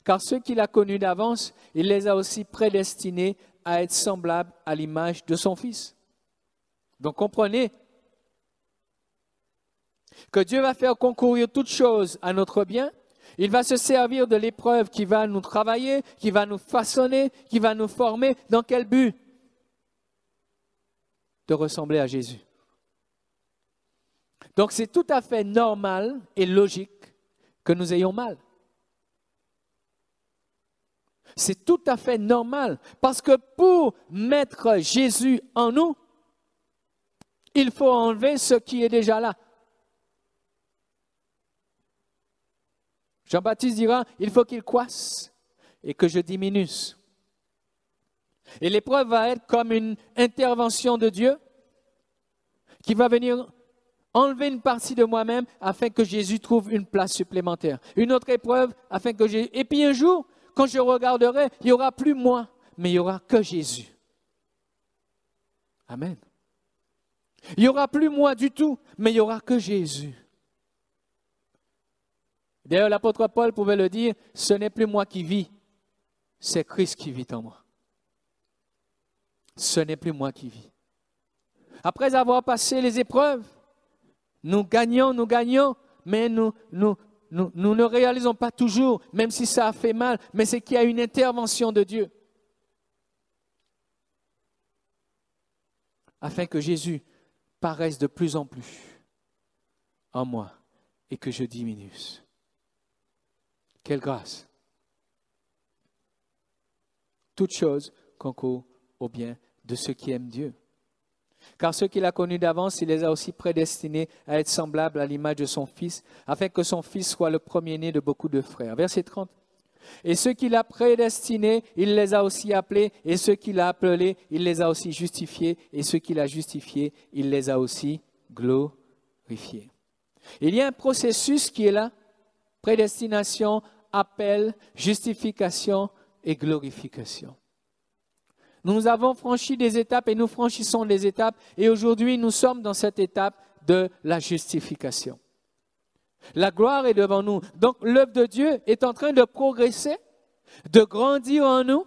car ceux qu'il a connus d'avance, il les a aussi prédestinés à être semblables à l'image de son Fils. Donc comprenez que Dieu va faire concourir toutes choses à notre bien. Il va se servir de l'épreuve qui va nous travailler, qui va nous façonner, qui va nous former. Dans quel but? De ressembler à Jésus. Donc c'est tout à fait normal et logique que nous ayons mal. C'est tout à fait normal parce que pour mettre Jésus en nous, il faut enlever ce qui est déjà là. Jean-Baptiste dira, il faut qu'il croisse et que je diminue. Et l'épreuve va être comme une intervention de Dieu qui va venir enlever une partie de moi-même afin que Jésus trouve une place supplémentaire. Une autre épreuve afin que Jésus... Et puis un jour, quand je regarderai, il n'y aura plus moi, mais il n'y aura que Jésus. Amen. Il n'y aura plus moi du tout, mais il n'y aura que Jésus. D'ailleurs, l'apôtre Paul pouvait le dire, ce n'est plus moi qui vis, c'est Christ qui vit en moi. Ce n'est plus moi qui vis. Après avoir passé les épreuves, nous gagnons, mais nous ne réalisons pas toujours, même si ça a fait mal, mais c'est qu'il y a une intervention de Dieu. Afin que Jésus paraisse de plus en plus en moi et que je diminue. Quelle grâce! Toute chose concourt au bien de ceux qui aiment Dieu. Car ceux qu'il a connus d'avance, il les a aussi prédestinés à être semblables à l'image de son Fils, afin que son Fils soit le premier-né de beaucoup de frères. Verset 30. Et ceux qu'il a prédestinés, il les a aussi appelés, et ceux qu'il a appelés, il les a aussi justifiés, et ceux qu'il a justifiés, il les a aussi glorifiés. Il y a un processus qui est là, prédestination, appel, justification et glorification. Nous avons franchi des étapes et nous franchissons des étapes, et aujourd'hui nous sommes dans cette étape de la justification. La gloire est devant nous. Donc l'œuvre de Dieu est en train de progresser, de grandir en nous,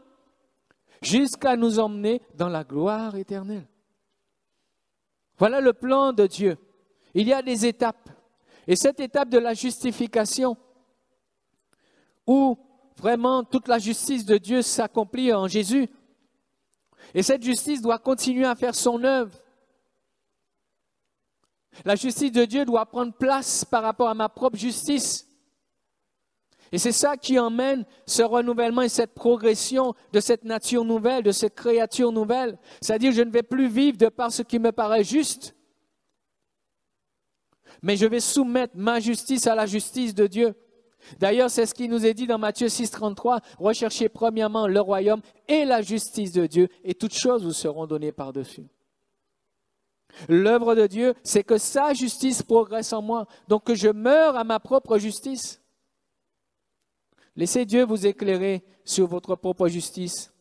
jusqu'à nous emmener dans la gloire éternelle. Voilà le plan de Dieu. Il y a des étapes. Et cette étape de la justification, où vraiment toute la justice de Dieu s'accomplit en Jésus, et cette justice doit continuer à faire son œuvre. La justice de Dieu doit prendre place par rapport à ma propre justice. Et c'est ça qui emmène ce renouvellement et cette progression de cette nature nouvelle, de cette créature nouvelle. C'est-à-dire, je ne vais plus vivre de par ce qui me paraît juste, mais je vais soumettre ma justice à la justice de Dieu. D'ailleurs, c'est ce qui nous est dit dans Matthieu 6, 33. Recherchez premièrement le royaume et la justice de Dieu, et toutes choses vous seront données par-dessus. L'œuvre de Dieu, c'est que sa justice progresse en moi, donc que je meure à ma propre justice. Laissez Dieu vous éclairer sur votre propre justice.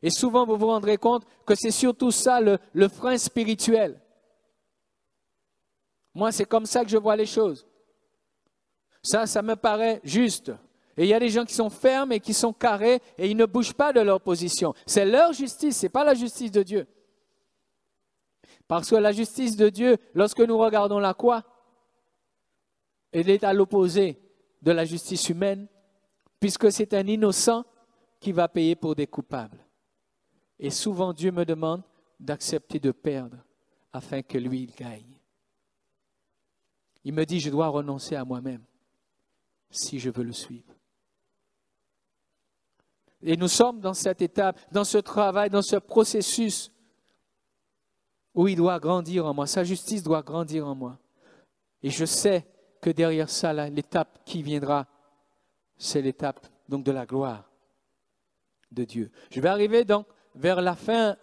Et souvent, vous vous rendrez compte que c'est surtout ça le frein spirituel. Moi, c'est comme ça que je vois les choses. Ça me paraît juste. Et il y a des gens qui sont fermes et qui sont carrés et ils ne bougent pas de leur position. C'est leur justice, ce n'est pas la justice de Dieu. Parce que la justice de Dieu, lorsque nous regardons la croix, elle est à l'opposé de la justice humaine, puisque c'est un innocent qui va payer pour des coupables. Et souvent, Dieu me demande d'accepter de perdre afin que lui, il gagne. Il me dit, je dois renoncer à moi-même si je veux le suivre. Et nous sommes dans cette étape, dans ce travail, dans ce processus où il doit grandir en moi. Sa justice doit grandir en moi. Et je sais que derrière ça, là, l'étape qui viendra, c'est l'étape donc de la gloire de Dieu. Je vais arriver donc vers la fin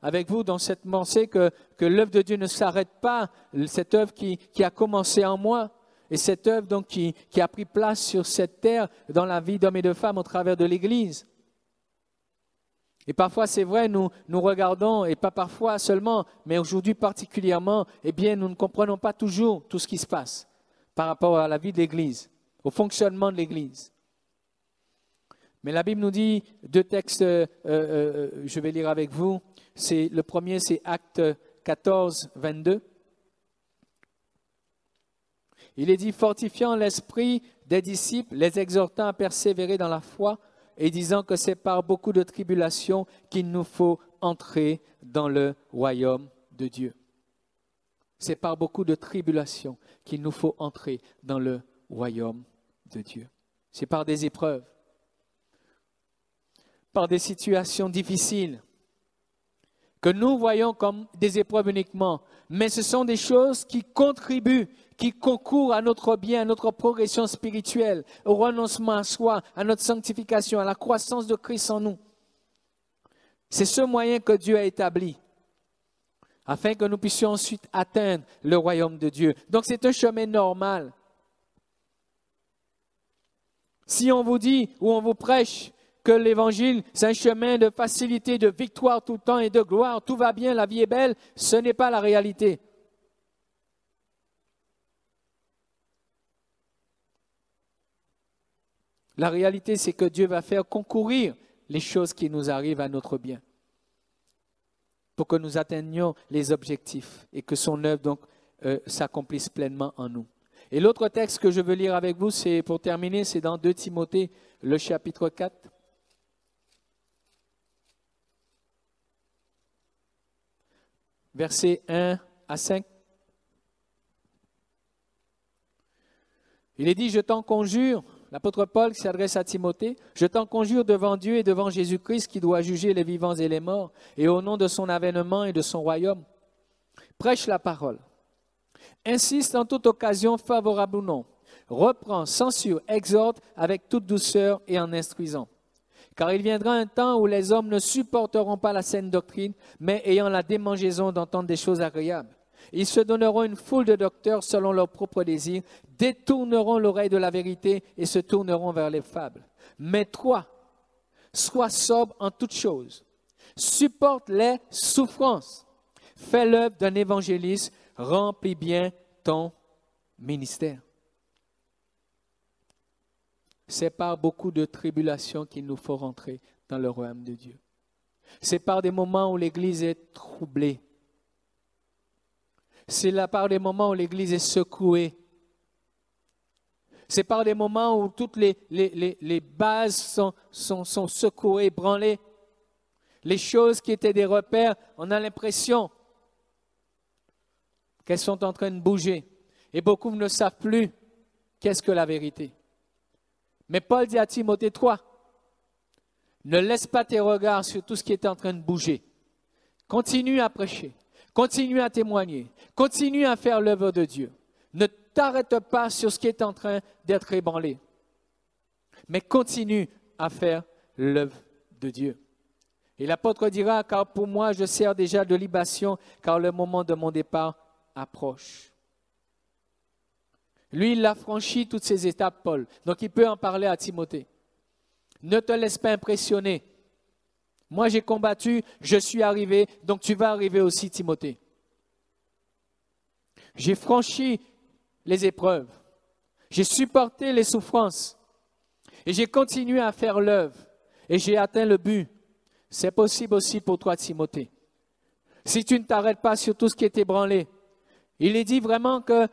avec vous dans cette pensée que l'œuvre de Dieu ne s'arrête pas, cette œuvre qui a commencé en moi, et cette œuvre donc qui a pris place sur cette terre dans la vie d'hommes et de femmes au travers de l'Église. Et parfois, c'est vrai, nous regardons, et pas parfois seulement, mais aujourd'hui particulièrement, eh bien, nous ne comprenons pas toujours tout ce qui se passe par rapport à la vie de l'Église, au fonctionnement de l'Église. Mais la Bible nous dit deux textes, je vais lire avec vous. Le premier, c'est Actes 14, 22. Il est dit, fortifiant l'esprit des disciples, les exhortant à persévérer dans la foi et disant que c'est par beaucoup de tribulations qu'il nous faut entrer dans le royaume de Dieu. C'est par beaucoup de tribulations qu'il nous faut entrer dans le royaume de Dieu. C'est par des épreuves, par des situations difficiles que nous voyons comme des épreuves uniquement, mais ce sont des choses qui contribuent, qui concourent à notre bien, à notre progression spirituelle, au renoncement à soi, à notre sanctification, à la croissance de Christ en nous. C'est ce moyen que Dieu a établi, afin que nous puissions ensuite atteindre le royaume de Dieu. Donc c'est un chemin normal. Si on vous dit ou on vous prêche que l'évangile, c'est un chemin de facilité, de victoire tout le temps et de gloire, tout va bien, la vie est belle, ce n'est pas la réalité. La réalité, c'est que Dieu va faire concourir les choses qui nous arrivent à notre bien pour que nous atteignions les objectifs et que son œuvre donc s'accomplisse pleinement en nous. Et l'autre texte que je veux lire avec vous, c'est pour terminer, c'est dans 2 Timothée, le chapitre 4. Versets 1 à 5. Il est dit, je t'en conjure, l'apôtre Paul qui s'adresse à Timothée, « Je t'en conjure devant Dieu et devant Jésus-Christ qui doit juger les vivants et les morts, et au nom de son avènement et de son royaume. Prêche la parole. Insiste en toute occasion, favorable ou non. Reprends, censure, exhorte avec toute douceur et en instruisant. Car il viendra un temps où les hommes ne supporteront pas la saine doctrine, mais ayant la démangeaison d'entendre des choses agréables. Ils se donneront une foule de docteurs selon leurs propres désirs, détourneront l'oreille de la vérité et se tourneront vers les fables. Mais toi, sois sobre en toutes choses. Supporte les souffrances. Fais l'œuvre d'un évangéliste. Remplis bien ton ministère. » C'est par beaucoup de tribulations qu'il nous faut rentrer dans le royaume de Dieu. C'est par des moments où l'Église est troublée. C'est là par des moments où l'Église est secouée. C'est par des moments où toutes les bases sont secouées, ébranlées. Les choses qui étaient des repères, on a l'impression qu'elles sont en train de bouger. Et beaucoup ne savent plus qu'est-ce que la vérité. Mais Paul dit à Timothée, toi, ne laisse pas tes regards sur tout ce qui est en train de bouger. Continue à prêcher, continue à témoigner, continue à faire l'œuvre de Dieu. Ne t'arrête pas sur ce qui est en train d'être ébranlé, mais continue à faire l'œuvre de Dieu. Et l'apôtre dira, car pour moi je sers déjà de libation, car le moment de mon départ approche. Lui, il a franchi toutes ces étapes, Paul. Donc, il peut en parler à Timothée. Ne te laisse pas impressionner. Moi, j'ai combattu, je suis arrivé, donc tu vas arriver aussi, Timothée. J'ai franchi les épreuves. J'ai supporté les souffrances. Et j'ai continué à faire l'œuvre. Et j'ai atteint le but. C'est possible aussi pour toi, Timothée. Si tu ne t'arrêtes pas sur tout ce qui est ébranlé, il est dit vraiment que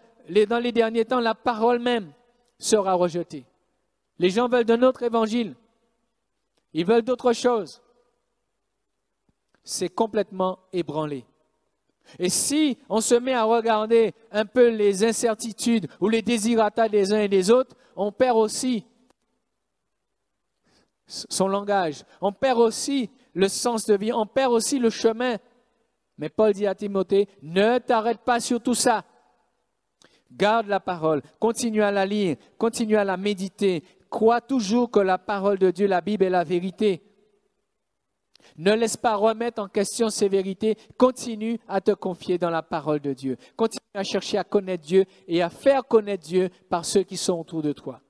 dans les derniers temps, la parole même sera rejetée. Les gens veulent d'un autre évangile. Ils veulent d'autre chose. C'est complètement ébranlé. Et si on se met à regarder un peu les incertitudes ou les désirata des uns et des autres, on perd aussi son langage. On perd aussi le sens de vie. On perd aussi le chemin. Mais Paul dit à Timothée, ne t'arrête pas sur tout ça. Garde la parole, continue à la lire, continue à la méditer. Crois toujours que la parole de Dieu, la Bible, est la vérité. Ne laisse pas remettre en question ces vérités. Continue à te confier dans la parole de Dieu. Continue à chercher à connaître Dieu et à faire connaître Dieu par ceux qui sont autour de toi.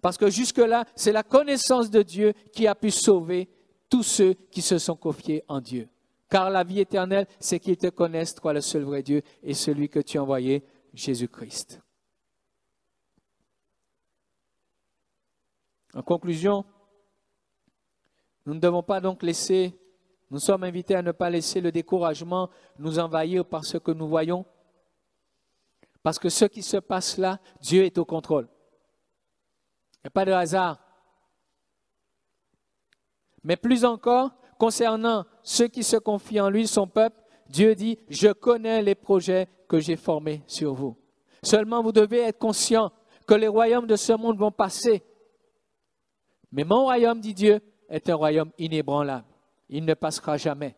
Parce que jusque-là, c'est la connaissance de Dieu qui a pu sauver tous ceux qui se sont confiés en Dieu. Car la vie éternelle, c'est qu'ils te connaissent, toi le seul vrai Dieu, et celui que tu as envoyé, Jésus-Christ. En conclusion, nous ne devons pas donc nous sommes invités à ne pas laisser le découragement nous envahir par ce que nous voyons. Parce que ce qui se passe là, Dieu est au contrôle. Il n'y a pas de hasard. Mais plus encore, concernant ceux qui se confient en lui, son peuple, Dieu dit, « Je connais les projets que j'ai formés sur vous. » Seulement, vous devez être conscient que les royaumes de ce monde vont passer. Mais mon royaume, dit Dieu, est un royaume inébranlable. Il ne passera jamais.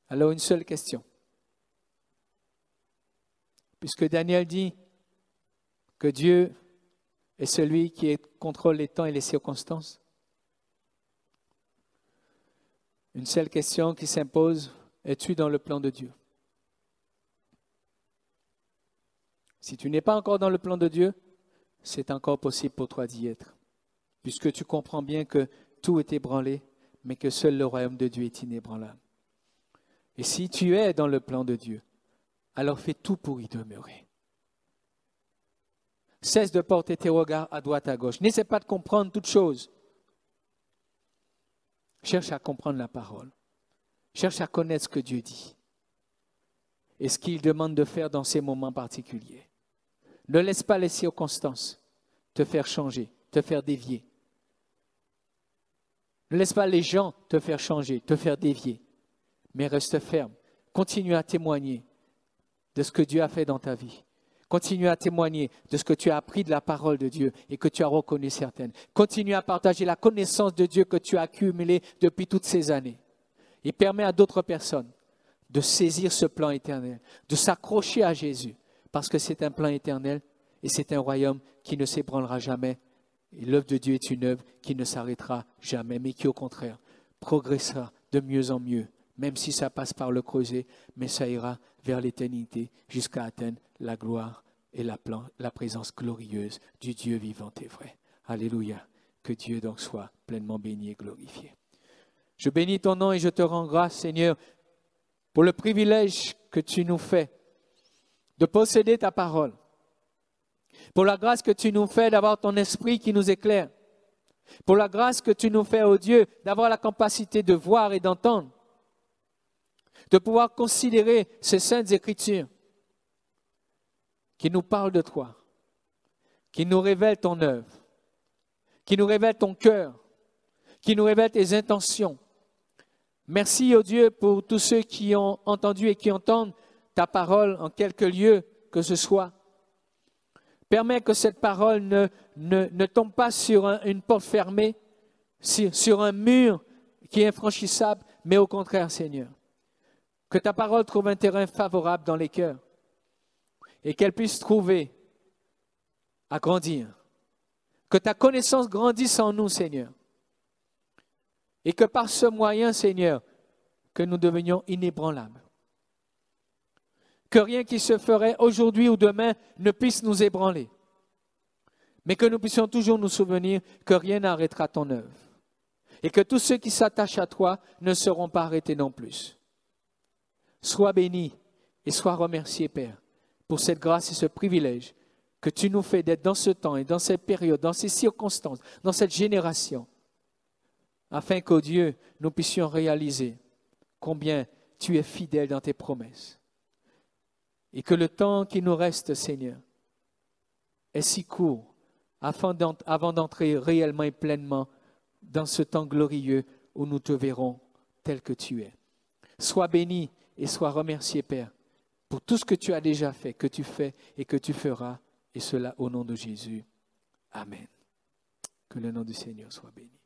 Alors, une seule question. Puisque Daniel dit que Dieu est celui qui contrôle les temps et les circonstances, une seule question qui s'impose, es-tu dans le plan de Dieu? Si tu n'es pas encore dans le plan de Dieu, c'est encore possible pour toi d'y être, puisque tu comprends bien que tout est ébranlé, mais que seul le royaume de Dieu est inébranlable. Et si tu es dans le plan de Dieu, alors fais tout pour y demeurer. Cesse de porter tes regards à droite, à gauche. N'essaie pas de comprendre toutes choses. Cherche à comprendre la parole. Cherche à connaître ce que Dieu dit et ce qu'il demande de faire dans ces moments particuliers. Ne laisse pas les circonstances te faire changer, te faire dévier. Ne laisse pas les gens te faire changer, te faire dévier. Mais reste ferme. Continue à témoigner de ce que Dieu a fait dans ta vie. Continue à témoigner de ce que tu as appris de la parole de Dieu et que tu as reconnu certaines. Continue à partager la connaissance de Dieu que tu as accumulée depuis toutes ces années. Et permets à d'autres personnes de saisir ce plan éternel, de s'accrocher à Jésus, parce que c'est un plan éternel et c'est un royaume qui ne s'ébranlera jamais. Et l'œuvre de Dieu est une œuvre qui ne s'arrêtera jamais, mais qui au contraire progressera de mieux en mieux, même si ça passe par le creuset, mais ça ira vers l'éternité jusqu'à atteindre la gloire et la présence glorieuse du Dieu vivant et vrai. Alléluia. Que Dieu donc soit pleinement béni et glorifié. Je bénis ton nom et je te rends grâce, Seigneur, pour le privilège que tu nous fais de posséder ta parole, pour la grâce que tu nous fais d'avoir ton esprit qui nous éclaire, pour la grâce que tu nous fais, ô Dieu, d'avoir la capacité de voir et d'entendre, de pouvoir considérer ces saintes écritures qui nous parlent de toi, qui nous révèlent ton œuvre, qui nous révèlent ton cœur, qui nous révèlent tes intentions. Merci, ô Dieu, pour tous ceux qui ont entendu et qui entendent ta parole en quelque lieu que ce soit. Permets que cette parole ne tombe pas sur une porte fermée, sur un mur qui est infranchissable, mais au contraire, Seigneur, que ta parole trouve un terrain favorable dans les cœurs et qu'elle puisse trouver à grandir. Que ta connaissance grandisse en nous, Seigneur. Et que par ce moyen, Seigneur, que nous devenions inébranlables. Que rien qui se ferait aujourd'hui ou demain ne puisse nous ébranler. Mais que nous puissions toujours nous souvenir que rien n'arrêtera ton œuvre. Et que tous ceux qui s'attachent à toi ne seront pas arrêtés non plus. Sois béni et sois remercié, Père, pour cette grâce et ce privilège que tu nous fais d'être dans ce temps et dans cette période, dans ces circonstances, dans cette génération, afin qu'au Dieu, nous puissions réaliser combien tu es fidèle dans tes promesses. Et que le temps qui nous reste, Seigneur, est si court avant d'entrer réellement et pleinement dans ce temps glorieux où nous te verrons tel que tu es. Sois béni et sois remercié, Père, pour tout ce que tu as déjà fait, que tu fais et que tu feras, et cela au nom de Jésus. Amen. Que le nom du Seigneur soit béni.